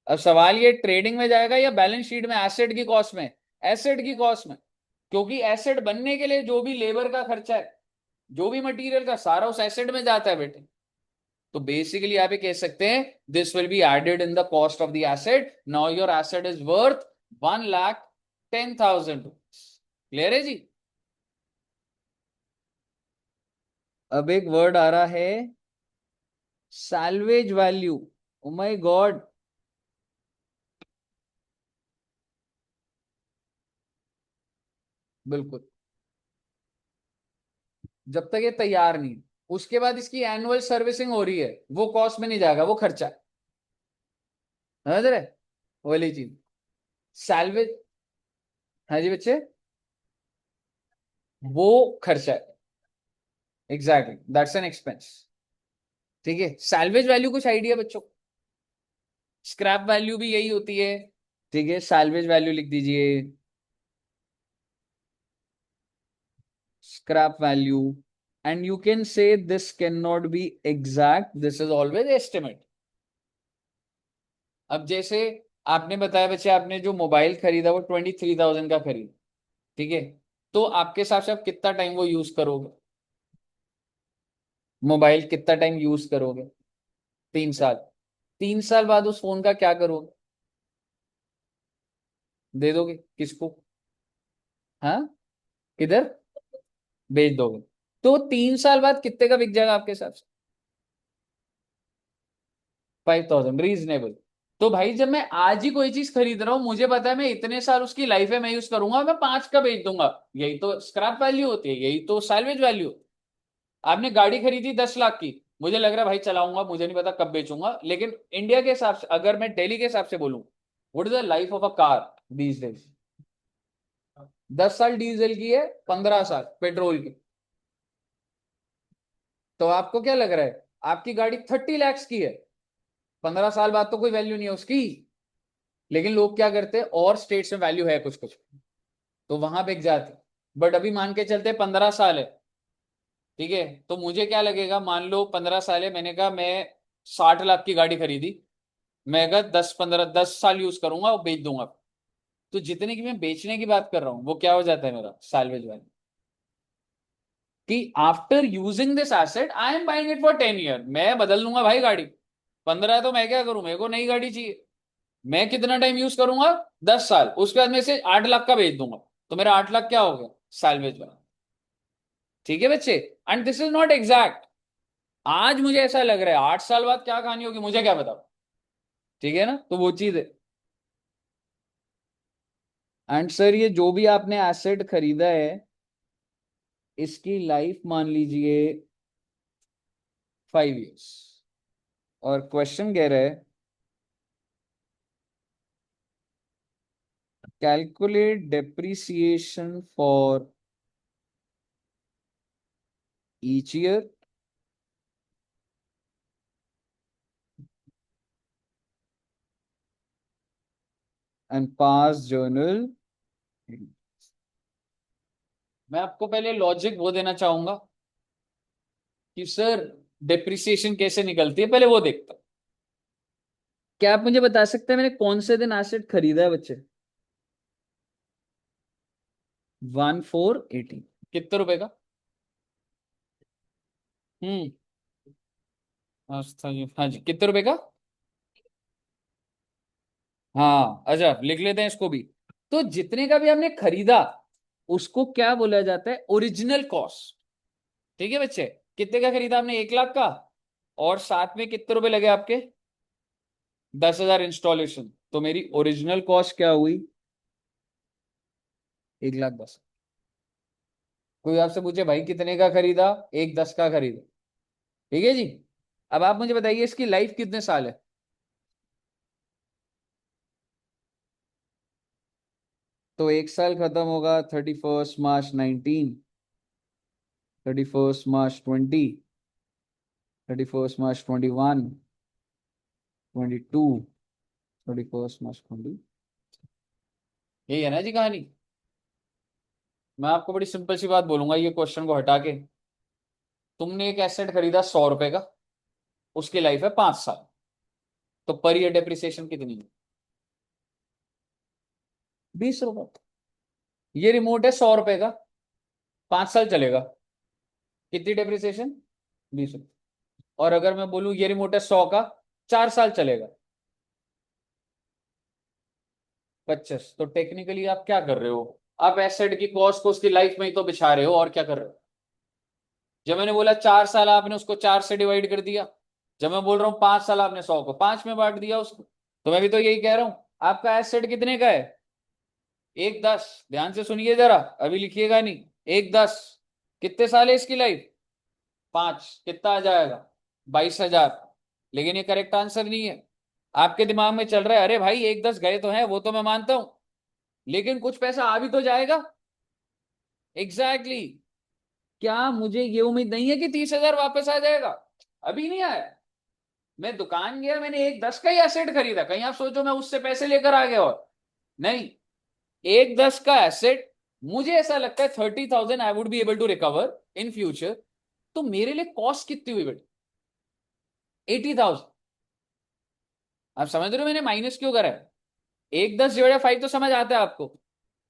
अब सवाल ये ट्रेडिंग में जाएगा या बैलेंस शीट में एसेट की कॉस्ट में? एसेट की कॉस्ट में, क्योंकि एसेट बनने के लिए जो भी लेबर का खर्चा है, जो भी मटेरियल का, सारा उस एसेट में जाता है बेटे। तो बेसिकली आप ये कह सकते हैं this will be added in the cost of the asset. Now your asset is worth 1,10,000 rupees. Clear है जी? अब एक वर्ड आ रहा है, salvage value. Oh my god, बिल्कुल। जब तक ये तैयार नहीं, उसके बाद इसकी एनुअल सर्विसिंग हो रही है, वो कॉस्ट में नहीं जाएगा, वो खर्चा है। समझ रहे? वाली चीज सैल्वेज। हाँ जी बच्चे, वो खर्चा है। Exactly, that's an expense. ठीक है, सैल्वेज वैल्यू कुछ आइडिया बच्चों? स्क्रैप वैल्यू भी यही होती है। ठीक है, सैल्वेज वैल्यू लिख दीजिए, scrap value, and you can say this cannot be exact, this is always estimate। अब जैसे आपने बताया बच्चे, आपने जो मोबाइल खरीदा वो 23,000 का खरीदा, ठीक है, तो आपके हिसाब से आप कितना टाइम वो यूज करोगे? मोबाइल कितना टाइम यूज करोगे? 3 साल। 3 साल बाद उस फोन का क्या करोगे? दे दोगे किसको? हाँ, किधर बेच दोगे? तो 3 साल बाद कितने का बिक जाएगा आपके हिसाब से? 5,000, रीजनेबल। तो भाई जब मैं आज ही कोई चीज खरीद रहा हूं, मुझे पता है मैं इतने साल उसकी लाइफ है, मैं यूज करूंगा, मैं 5 का बेच दूंगा। यही तो स्क्रैप वैल्यू होती है, यही तो सैल्वेज वैल्यू। आपने गाड़ी खरीदी 10 लाख की, मुझे लग रहा है भाई चलाऊंगा, मुझे नहीं पता कब बेचूंगा, लेकिन इंडिया के हिसाब से, अगर मैं दिल्ली के हिसाब से बोलूं, what is the life of a car these days? 10 साल डीजल की है, 15 साल पेट्रोल की। तो आपको क्या लग रहा है, आपकी गाड़ी 30 lakhs की है, 15 साल बाद तो कोई वैल्यू नहीं है उसकी। लेकिन लोग क्या करते हैं, और स्टेट्स में वैल्यू है कुछ कुछ, तो वहां बिक जाते। बट अभी मान के चलते 15 साल है, ठीक है, तो मुझे क्या लगेगा, मान लो 15 साल है, मैंने कहा मैं 60 लाख की गाड़ी खरीदी, मैं अगर 10 साल यूज करूंगा और बेच दूंगा, तो जितने की मैं बेचने की बात कर रहा हूँ वो क्या हो जाता है मेरा सैल्वेज वैल्यू। कि after using this asset I am buying it for 10 year, मैं बदल लूंगा भाई गाड़ी। 15 है तो मैं क्या करूं, मेरे को नई गाड़ी चाहिए। मैं कितना टाइम यूज करूंगा? 10 साल, उसके बाद में से 8 लाख का बेच दूंगा, तो मेरा 8 लाख क्या हो गया? Salvage value. ठीक है बच्चे, and this is not exact. आज मुझे ऐसा लग रहा है, 8 साल बाद क्या कहानी होगी मुझे क्या बताओ? ठीक है ना, तो वो चीज है। एंड सर ये जो भी आपने एसेट खरीदा है इसकी लाइफ मान लीजिए 5 years, और क्वेश्चन कह रहा है calculate depreciation for each year and pass journal. मैं आपको पहले लॉजिक वो देना चाहूंगा कि सर डेप्रिसिएशन कैसे निकलती है, पहले वो देखता हूं। क्या आप मुझे बता सकते हैं मैंने कौन से दिन एसेट खरीदा है बच्चे? 1480 कितने रुपए का? हम्म। अच्छा जी, हाँ जी, कितने रुपए का? हाँ अच्छा, लिख लेते हैं इसको भी। तो जितने का भी हमने खरीदा उसको क्या बोला जाता है? Original cost. ठीक है बच्चे, कितने का खरीदा हमने? 1 लाख का, और साथ में कितने रुपए लगे आपके? 10,000 इंस्टॉलेशन। तो मेरी ओरिजिनल कॉस्ट क्या हुई? 1,10,000। कोई आपसे पूछे भाई कितने का खरीदा? 1,10 का खरीदा। ठीक है जी। अब आप मुझे बताइए इसकी लाइफ कितने साल है? तो 1 साल खत्म होगा 31 मार्च 19, 31 मार्च 20, 31 मार्च 21, 22, 31 मार्च 20। यही है ना जी कहानी। मैं आपको बड़ी सिंपल सी बात बोलूंगा ये क्वेश्चन को हटा के। तुमने एक एसेट खरीदा 100 रुपए का, उसकी लाइफ है 5 साल, तो पर ईयर डेप्रिसिएशन कितनी है? 20 रुपए। ये रिमोट है 100 रुपए का, 5 साल चलेगा, कितनी डेप्रिसिएशन? 20 रुपए। और अगर मैं बोलूं ये रिमोट है 100 का, 4 साल चलेगा, 25। तो टेक्निकली आप क्या कर रहे हो? आप एसेट की कॉस्ट को उसकी लाइफ में ही तो बिछा रहे हो, और क्या कर रहे हो? जब मैंने बोला 4 साल, आपने उसको 4 से डिवाइड कर दिया। जब मैं बोल रहा हूं 5 साल, आपने 100 को 5 में बांट दिया उसको। तो मैं भी तो यही कह रहा हूं। आपका एसेट कितने का है? 1,10। ध्यान से सुनिए जरा, अभी लिखिएगा नहीं। 1,10 कितने साल है इसकी लाइफ? 5। कितना आ जाएगा? 22,000। लेकिन ये करेक्ट आंसर नहीं है। आपके दिमाग में चल रहा है अरे भाई 1,10 गए तो हैं, वो तो मैं मानता हूं, लेकिन कुछ पैसा आ भी तो जाएगा। Exactly exactly। क्या मुझे ये उम्मीद नहीं है कि 30,000 वापस आ जाएगा? अभी नहीं आया। मैं दुकान गया, मैंने 1,10 का ही एसेट खरीदा, कहीं आप सोचो मैं उससे पैसे लेकर आ गया, और नहीं। 1,10 का एसेट, मुझे ऐसा लगता है 30,000 I would be able to recover in future. तो मेरे लिए कॉस्ट कितनी हुई बेटा? 80,000। आप समझ रहे हो मैंने माइनस क्यों करा है? 1,10/5 तो समझ आता है आपको,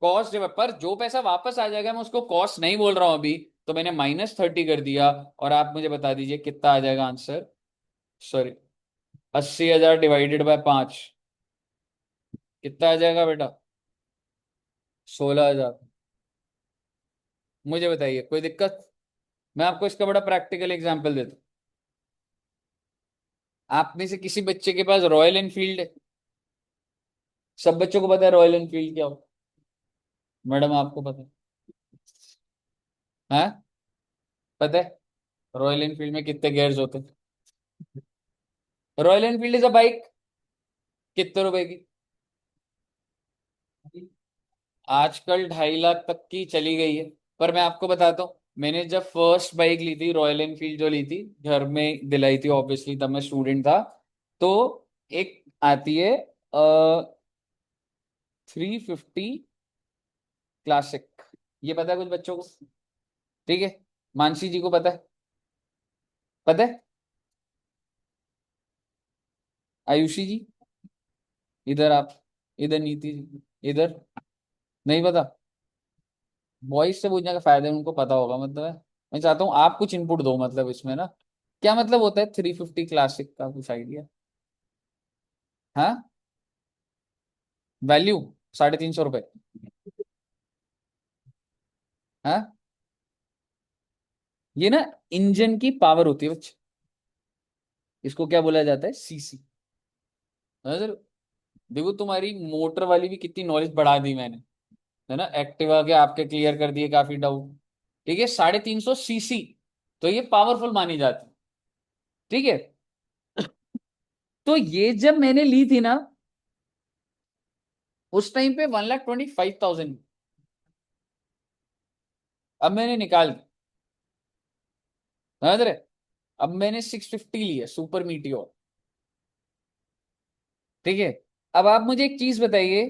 कॉस्ट जब पर जो पैसा वापस आ जाएगा मैं उसको कॉस्ट नहीं बोल रहा हूं अभी। तो मैंने -30 कर दिया, और आप मुझे बता दीजिए कितना आ जाएगा आंसर? सॉरी, 80,000 डिवाइडेड बाय 5, कितना आ जाएगा बेटा? 16,000। मुझे बताइए कोई दिक्कत? मैं आपको इसका बड़ा प्रैक्टिकल एग्जांपल देता हूं। आप में से किसी बच्चे के पास रॉयल एनफील्ड है? सब बच्चों को पता है रॉयल एनफील्ड क्या हो? मैडम आपको पता है? हाँ, पता है रॉयल एनफील्ड में कितने गेयर्स होते हैं? Royal Enfield is a bike, कितने रुपए की? आजकल 2.5 लाख तक की चली गई है। पर मैं आपको बताता हूँ, मैंने जब फर्स्ट बाइक ली थी रॉयल एनफील्ड जो ली थी, घर में दिलाई थी ऑब्वियसली, तब मैं स्टूडेंट था। तो एक आती है 350 क्लासिक, ये पता है कुछ बच्चों को? ठीक है, मानसी जी को पता है? पता है? आयुषी जी, इधर आप, इधर नीति जी, इधर। नहीं पता? बॉयज से पूछने का फायदा है, उनको पता होगा मतलब है। मैं चाहता हूँ आप कुछ इनपुट दो, मतलब इसमें ना क्या मतलब होता है 350 क्लासिक का, कुछ आइडिया? हाँ, वैल्यू 350 रुपए। हाँ, ये ना इंजन की पावर होती है बच्चे, इसको क्या बोला जाता है? सीसी। समझ रहे हो? देखो तुम्हारी मोटर वाली भी कितनी नॉलेज बढ़ा दी मैंने। है ना, एक्टिवा के आपके क्लियर कर दिए काफी डाउट। ठीक है, 350 सीसी, तो ये पावरफुल मानी जाती है। ठीक है, तो ये जब मैंने ली थी ना, उस टाइम पे 1,25,000, अब मैंने निकाल दी, समझ रहे। अब मैंने 650 ली है सुपर मीटियोर। ठीक है, अब आप मुझे एक चीज बताइए,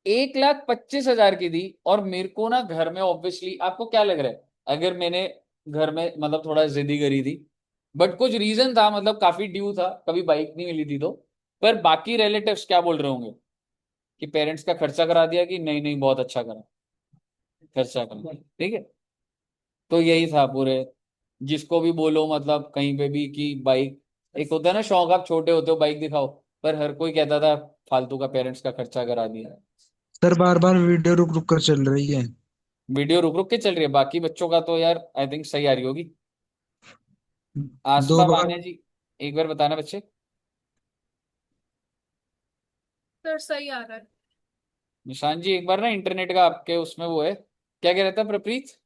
1,25,000 की दी, और मेरे को ना घर में ऑब्वियसली, आपको क्या लग रहा है अगर मैंने घर में मतलब थोड़ा जिद्दी करी थी, बट कुछ रीजन था, मतलब काफी ड्यू था, कभी बाइक नहीं मिली थी तो, पर बाकी रिलेटिव्स क्या बोल रहे होंगे कि पेरेंट्स का खर्चा करा दिया, कि नहीं नहीं बहुत अच्छा करा, खर्चा करा। ठीक है, तो यही था पूरे, जिसको भी बोलो मतलब कहीं पे भी कि बाइक, एक होता है ना शौक, आप छोटे होते हो बाइक दिखाओ, पर हर कोई कहता था फालतू का पेरेंट्स का खर्चा करा दिया। सर बार बार वीडियो रुक रुक कर चल रही है। वीडियो रुक रुक के चल रही है, बाकी बच्चों का तो यार आई थिंक सही आ रही होगी। दो आसपा बार। मान्या जी, एक बार बताना बच्चे। सर सही आ रहा है। निशान जी एक बार ना इंटरनेट का आपके उसमें वो है, क्या कह रहा था प्रप्रीत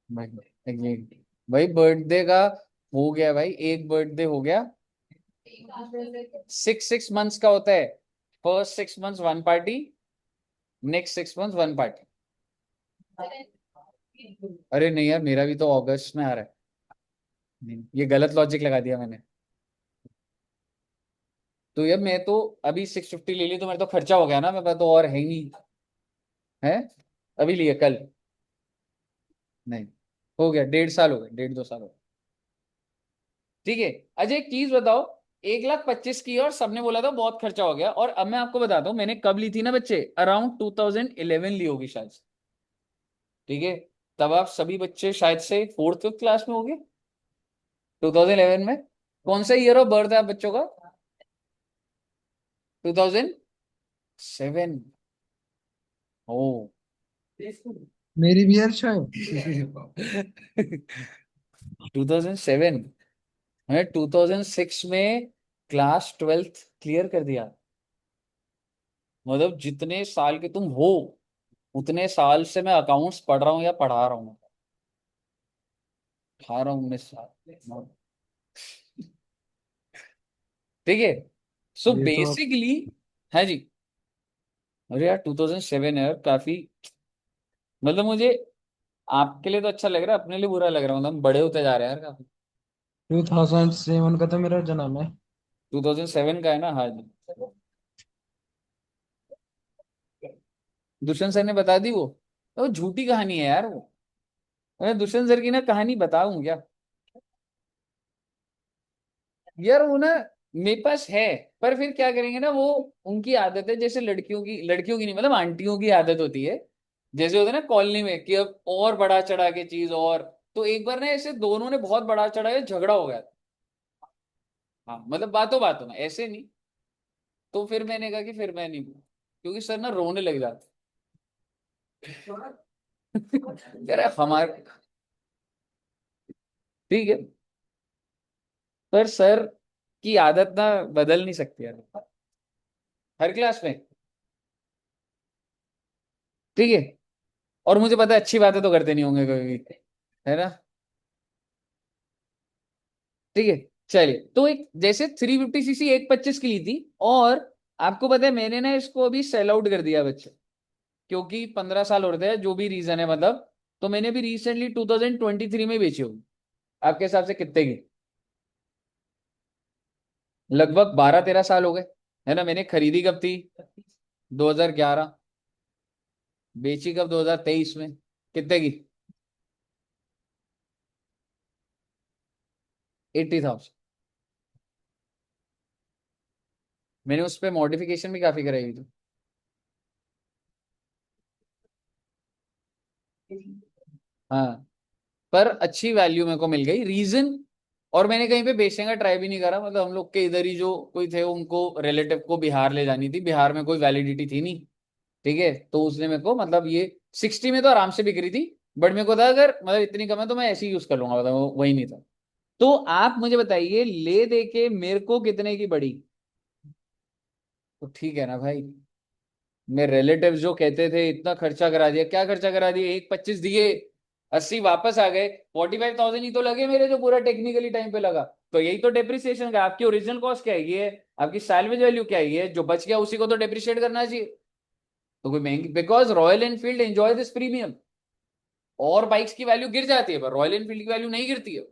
भाई? भाई बर्थडे का हो गया भाई, एक बर्थडे हो गया, 6 6 मंथ्स का होता है, first 6 months one party, next 6 months one party. अरे नहीं यार, मेरा भी तो अगस्त में आ रहा है। नहीं, ये गलत लॉजिक लगा दिया मैंने। तो यार मैं तो अभी 650 ले ली, तो मेरा तो खर्चा हो गया ना, मेरे पास तो और है ही नहीं है। अभी लिए कल, नहीं, हो गया 1.5 साल, हो गए 1.5 2 साल हो गए। ठीक है, अजय एक चीज बताओ, 1,25,000 की और सबने बोला था बहुत खर्चा हो गया, और अब मैं आपको बताता हूँ मैंने कब ली थी ना बच्चे, अराउंड 2011 ली होगी शायद से। ठीक है, तब आप सभी बच्चे शायद से फोर्थ फिफ्थ क्लास में होंगे, 2011 में। कौन सा ईयर ऑफ बर्थ है आप बच्चों का? 2007। ओ मेरी भी यार शायद। 2007, मैंने 2006 में क्लास 12th क्लियर कर दिया। मतलब जितने साल के तुम हो, उतने साल से मैं अकाउंट्स पढ़ रहा हूँ या पढ़ा रहा हूँ, 18 19 साल। ठीक है, सो ये तो आप। बेसिकली, है जी। अरे यार 2007 है यार, काफी, मतलब मुझे आपके लिए तो अच्छा लग रहा है, अपने लिए बुरा लग रहा है, मतलब हम बड़े होते जा रहे हैं यार काफी। 2007 का तो मेरा जन्म है। 2007 का है ना, हाँ जी। दुष्यंत सर ने बता दी वो झूठी कहानी है यार वो। मैं दुष्यंत सर की ना कहानी बताऊं क्या? यार वो ना मेरे पास है, पर फिर क्या करेंगे ना, वो उनकी आदत है, जैसे लड़कियों की नहीं, मतलब आंटियों की आदत होती है, जैसे होता है ना कॉलोनी में कि अब और बढ़ा चढ़ा के चीज, और तो एक बार ना ऐसे दोनों ने बहुत बढ़ा चढ़ा के झगड़ा हो गया। हाँ मतलब बातों बातों में, ऐसे नहीं। तो फिर मैंने कहा कि फिर मैं नहीं, क्योंकि सर ना रोने लग जाते। कह रहा हमारे, ठीक है, पर सर की आदत ना बदल नहीं सकती यार, हर क्लास में। ठीक है, और मुझे पता है अच्छी बातें तो करते नहीं होंगे कभी भी, है ना। ठीक है, चलिए, तो एक जैसे 350 सीसी 1,25,000 की ली थी, और आपको पता है मैंने ना इसको अभी सेल आउट कर दिया बच्चे, क्योंकि 15 साल हो रहे थे, जो भी रीजन है मतलब, तो मैंने भी रिसेंटली 2023 में बेची होगी। आपके हिसाब से कितने की? लगभग 12 13 साल हो गए, है ना। मैंने खरीदी कब थी? 2011, बेची कब? 2023 में। कितने की? 80,000। मैंने उस पर मॉडिफिकेशन भी काफी कराई हुई थी। हाँ, पर अच्छी वैल्यू मेरे को मिल गई, रीजन, और मैंने कहीं पे बेचने का ट्राई भी नहीं करा, मतलब हम लोग के इधर ही जो कोई थे, उनको रिलेटिव को बिहार ले जानी थी, बिहार में कोई वैलिडिटी थी नहीं। ठीक है, तो उसने मेरे को मतलब ये 60 में तो आराम से बिक रही थी, बट मेरे को था अगर मतलब इतनी कम है तो मैं ऐसे ही यूज कर लूंगा, मतलब वो वही नहीं था। तो आप मुझे बताइए, ले दे के मेरे को कितने की पड़ी? तो ठीक है ना भाई, मेरे रिलेटिव जो कहते थे इतना खर्चा करा दिया, क्या खर्चा करा दिया, 1,25 दिए, 80 वापस आ गए, 45,000 ही तो लगे मेरे, जो पूरा टेक्निकली टाइम पे लगा। तो यही तो डेप्रिसिएशन का, आपकी ओरिजिनल कॉस्ट क्या है, ये है आपकी सैल्वेज वैल्यू, क्या है ये, जो बच गया उसी को तो डेप्रिशिएट करना चाहिए। तो कोई महंगी, because royal Enfield enjoy this premium. और बाइक्स की वैल्यू गिर जाती है पर रॉयल एनफील्ड की वैल्यू नहीं गिरती है,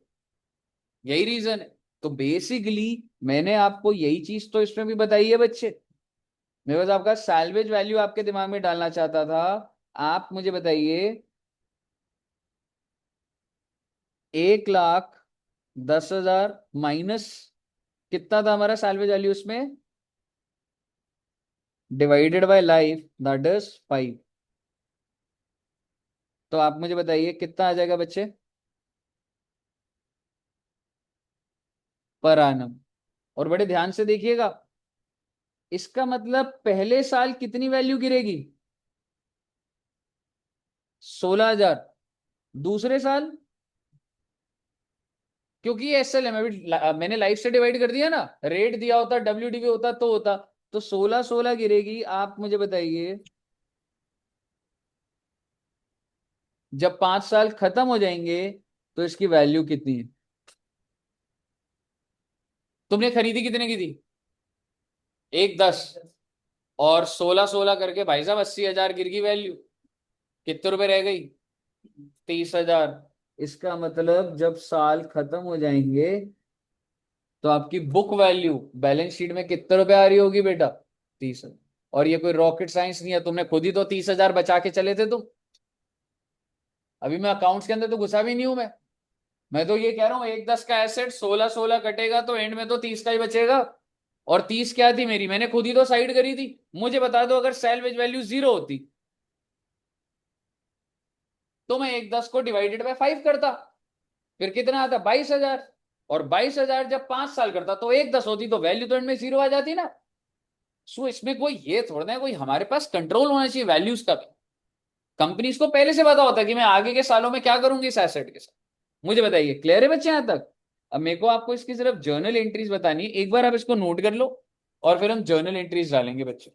यही रीजन है। तो बेसिकली मैंने आपको यही चीज तो इसमें भी बताई है बच्चे। मैं बस आपका सैल्वेज वैल्यू आपके दिमाग में डालना चाहता था। आप मुझे बताइए, 1,10,000 माइनस कितना था हमारा सैल्वेज वैल्यू उसमें, divided by life, that is 5। तो आप मुझे बताइए कितना आ जाएगा बच्चे, पर आनम। और बड़े ध्यान से देखिएगा, इसका मतलब पहले साल कितनी वैल्यू गिरेगी, 16,000। दूसरे साल, क्योंकि ये एसएल है, मैंने लाइफ से डिवाइड कर दिया ना, रेट दिया होता, डब्ल्यूडीवी होता तो होता। तो 16 गिरेगी। आप मुझे बताइए, जब 5 साल खत्म हो जाएंगे तो इसकी वैल्यू कितनी है। तुमने खरीदी कितने की थी, 1,10, और 16 करके भाई साहब 80,000 गिर गई वैल्यू। कितने रुपए रह गई, 30,000। इसका मतलब जब साल खत्म हो जाएंगे तो आपकी बुक वैल्यू बैलेंस शीट में कितने रुपए आ रही होगी बेटा, 30,000। और ये कोई रॉकेट साइंस नहीं है, तुमने खुद ही तो 30,000 बचा के चले थे तुम। अभी मैं अकाउंट्स के अंदर तो घुसा भी नहीं हूं मैं तो ये कह रहा हूं 1,10 का एसेट 16 कटेगा तो एंड में तो 30 का ही बचेगा। और 30 क्या थी मेरी, मैंने खुद ही तो साइड करी थी। मुझे बता दो, अगर सैल्वेज वैल्यू 0 होती तो मैं 1,10 को डिवाइडेड बाय 5 करता, फिर कितना आता, 22,000। और 22,000 जब 5 साल करता तो 1,10 होती, तो वैल्यू तो एंड में 0 आ जाती ना। सो इसमें कोई ये थोड़ा है, कोई हमारे पास कंट्रोल होना चाहिए वैल्यूज का भी। कंपनीज को पहले से पता होता है कि मैं आगे के सालों में क्या करूंगी इस एसेट के साथ। मुझे बताइए, क्लियर है बच्चे यहां तक। अब मेरे को आपको इसकी सिर्फ जर्नल एंट्रीज बतानी है, एक बार आप इसको नोट कर लो, और फिर हम जर्नल एंट्रीज डालेंगे बच्चे।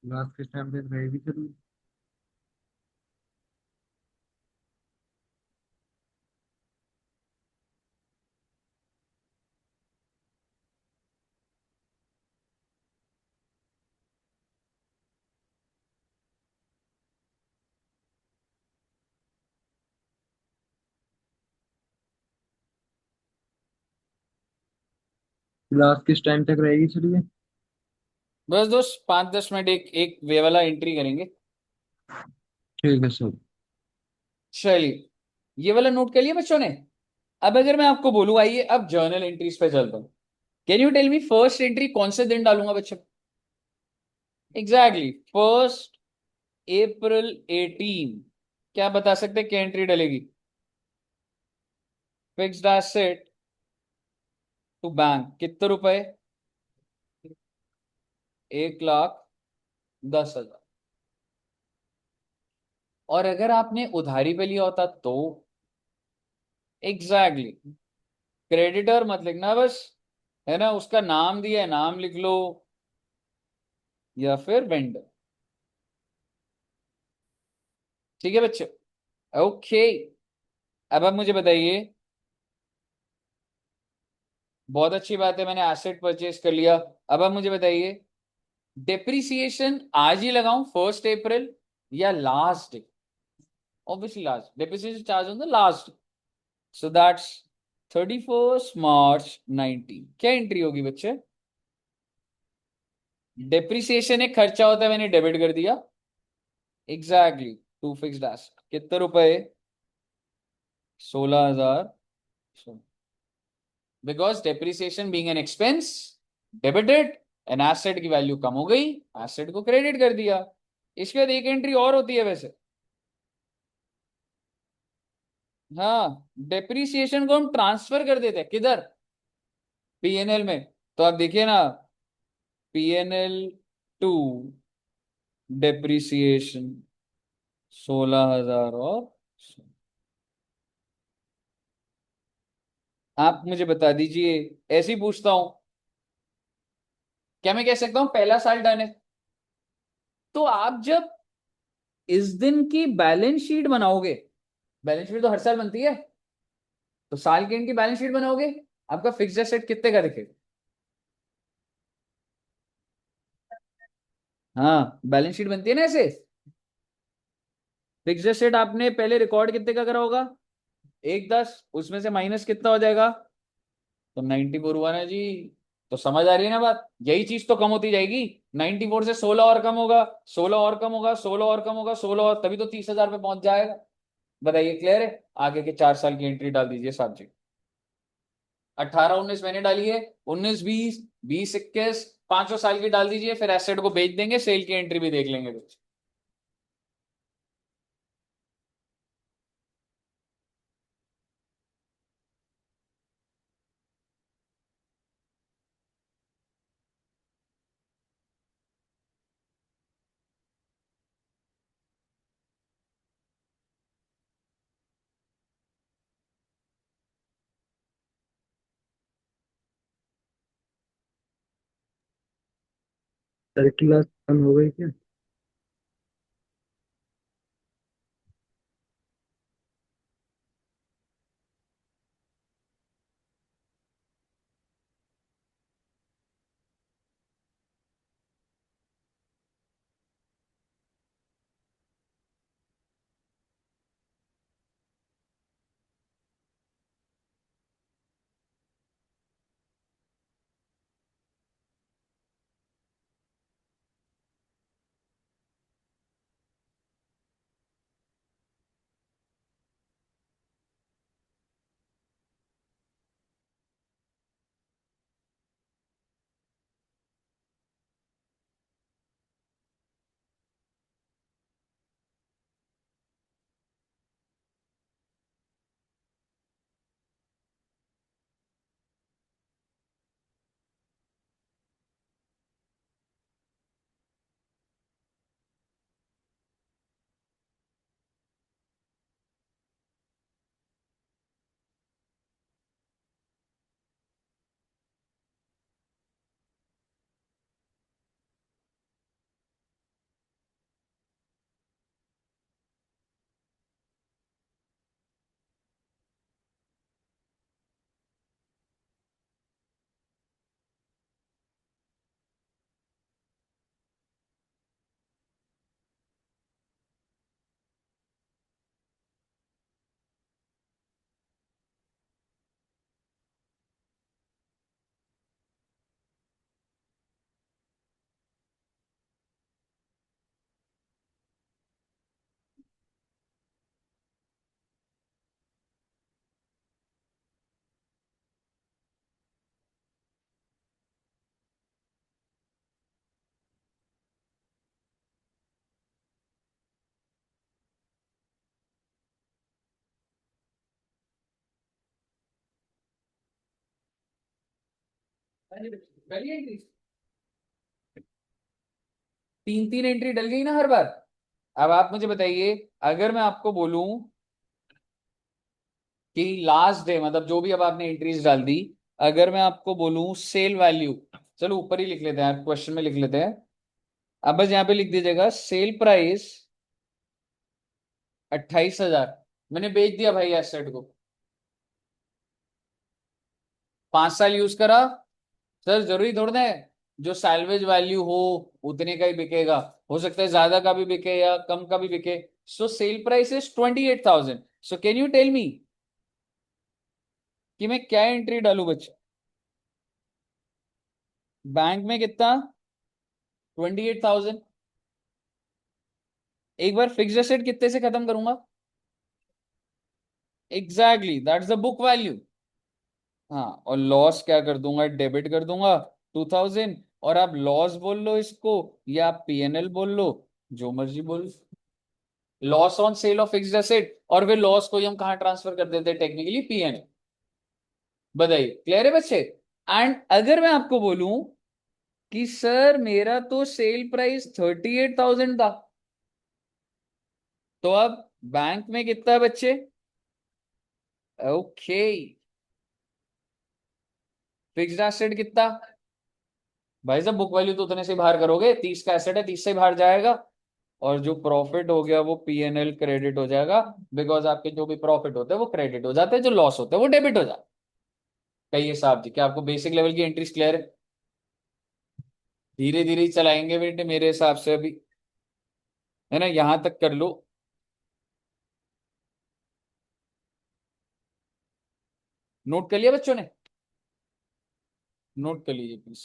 लास्ट किस टाइम तक रहेगी फिर? लास्ट किस टाइम तक रहेगी फिर ये? बस दोस्त 5-10 मिनट एक एक वे वाला एंट्री करेंगे। ठीक है सर। चलिए, ये वाला नोट कर लिया बच्चों ने। अब अगर मैं आपको बोलूं, आइए अब जर्नल एंट्रीज पे चलता हूं। Can you tell me first entry कौन से दिन डालूंगा बच्चों। एग्जैक्टली, 1 अप्रैल 18। क्या बता सकते हैं क्या एंट्री डलेगी, फिक्स्ड एसेट टू बैंक कितने रुपए, 1,10,000। और अगर आपने उधारी पे लिया होता तो, एग्जैक्टली, क्रेडिटर मत लिखना बस, है ना, उसका नाम दिया है, नाम लिख लो, या फिर वेंडर। ठीक है बच्चे, ओके। अब आप मुझे बताइए, बहुत अच्छी बात है, मैंने एसेट परचेज कर लिया। अब आप मुझे बताइए, डेप्रिसिएशन आज ही लगाऊं 1 अप्रैल या last day. Obviously last, depreciation charge on the last. So that's 31 मार्च 19। क्या एंट्री होगी बच्चे, डेप्रिसिएशन एक खर्चा होता है, मैंने डेबिट कर दिया, एग्जैक्टली, टू फिक्स्ड एसेट कितने रुपए, 16,000। Because depreciation being an expense, debited, an asset की वैल्यू कम हो गई, एसेट को क्रेडिट कर दिया। इसके बाद एक एंट्री और होती है वैसे, हाँ, डेप्रिसिएशन को हम ट्रांसफर कर देते हैं किधर, पीएनएल में। तो आप देखिए ना, PNL 2 डेप्रिसिएशन 16,000 और आप मुझे बता दीजिए, ऐसे ही पूछता हूं, क्या मैं कह सकता हूं पहला साल डन है? तो आप जब इस दिन की बैलेंस शीट बनाओगे, बैलेंस शीट तो हर साल बनती है, तो साल के एंड की बैलेंस शीट बनाओगे, आपका फिक्स्ड एसेट कितने का दिखेगा? हाँ, बैलेंस शीट बनती है ना ऐसे। फिक्स्ड एसेट आपने पहले रिकॉर्ड कितने का करा होगा? 110, उसमें से माइनस कितना हो जाएगा? तो 94 हुआ ना जी। तो समझ आ रही है ना बात, यही चीज तो कम होती जाएगी। 94 से 16 और कम होगा, 16 और कम होगा, 16 और कम होगा, 16 और, तभी तो 30,000 पे पहुंच जाएगा। बताइए, क्लियर है? आगे के 4 साल की एंट्री डाल दीजिए साहब जी। 18-19 मैंने डाली है, 19-20, 20-21, 5 साल की डाल दीजिए, फिर एसेट को बेच देंगे, सेल की एंट्री भी देख लेंगे कुछ। सर क्लास खत्म हो गई क्या? पहली एंट्री, 3-3 एंट्री डल गई ना हर बार। अब आप मुझे बताइए, अगर मैं आपको बोलूं कि लास्ट डे, मतलब जो भी अब आपने एंट्रीज डाल दी, अगर मैं आपको बोलूं सेल वैल्यू, चलो ऊपर ही लिख लेते हैं, क्वेश्चन में लिख लेते हैं। अब बस यहाँ पे लिख दीजिएगा सेल प्राइस 28,000, मैंने बेच दिया भाई एसेट को, 5 साल यूज करा। सर जरूरी थोड़ा ना है जो सैल्वेज वैल्यू हो उतने का ही बिकेगा, हो सकता है ज्यादा का भी बिके या कम का भी बिके। So sale price is 28,000। So can you tell me कि मैं क्या एंट्री डालूं बच्चे? बैंक में कितना? 28,000। एक बार फिक्स्ड एसेट कितने से खत्म करूंगा? Exactly, that's the book value. हाँ, और लॉस क्या कर दूंगा, डेबिट कर दूंगा 2,000। और आप लॉस बोल लो इसको या आप PNL बोल लो, जो मर्जी बोल लो। Loss on sale of fixed asset, और फिर लॉस को ही हम कहाँ ट्रांसफर कर देते हैं टेक्निकली, पीएनएल। बताइए, क्लियर है बच्चे? एंड अगर मैं आपको बोलूं कि सर मेरा तो सेल प्राइस 38,000 था, तो अब बैंक में कितना है बच्चे? ओके, फिक्स्ड एसेट कितना? भाई साहब बुक वैल्यू तो उतने से बाहर करोगे, 30 का एसेट है, 30 से बाहर जाएगा, और जो प्रॉफिट हो गया वो पीएनएल क्रेडिट हो जाएगा, बिकॉज आपके जो भी प्रॉफिट होते हैं वो क्रेडिट हो जाते हैं, जो लॉस होते हैं वो डेबिट हो जाते हैं। कहिए साहब जी, क्या आपको बेसिक लेवल की एंट्रीज क्लियर है? धीरे धीरे ही चलाएंगे बेटे मेरे हिसाब से अभी, है ना, यहां तक कर लो। नोट कर लिया बच्चों ने? नोट कर लीजिए please.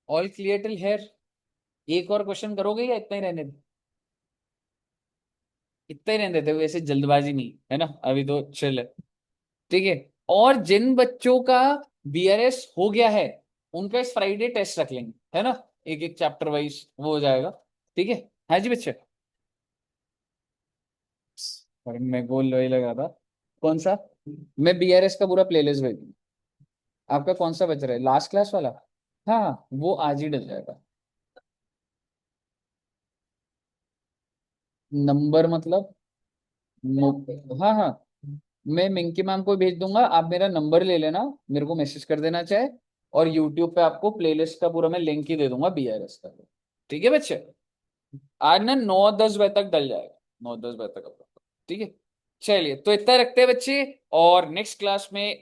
All clear till here? एक और क्वेश्चन करोगे या इतना ही रहने दे? इतना ही रहने देते, वैसे जल्दबाजी नहीं है ना, अभी तो चिल है। ठीक है। और जिन बच्चों का बीआरएस हो गया है उनका इस फ्राइडे टेस्ट रख लेंगे, है ना, एक एक चैप्टर वाइज वो हो जाएगा। ठीक है। हाँ जी बच्चे। और मैं गोल वही लगा था। कौन सा? मैं बीआरएस का पूरा प्लेलिस्ट भेज दूँ। आपका कौन सा बच रहा है, लास्ट क्लास वाला? हाँ वो आज ही डल जाएगा। नंबर मतलब? हाँ हाँ, मैं मिंकी मैम को भेज दूंगा, आप मेरा नंबर ले लेना, मेरे को मैसेज कर देना चाहे, और यूट्यूब पे आपको प्लेलिस्ट का पूरा मैं लिंक ही दे दूंगा बीआरएस का। ठीक है बच्चे? आज ना 9-10 बजे तक डल जाएगा, 9-10 बजे तक आपका। ठीक है। चलिए तो इतना रखते हैं बच्चे, और नेक्स्ट क्लास में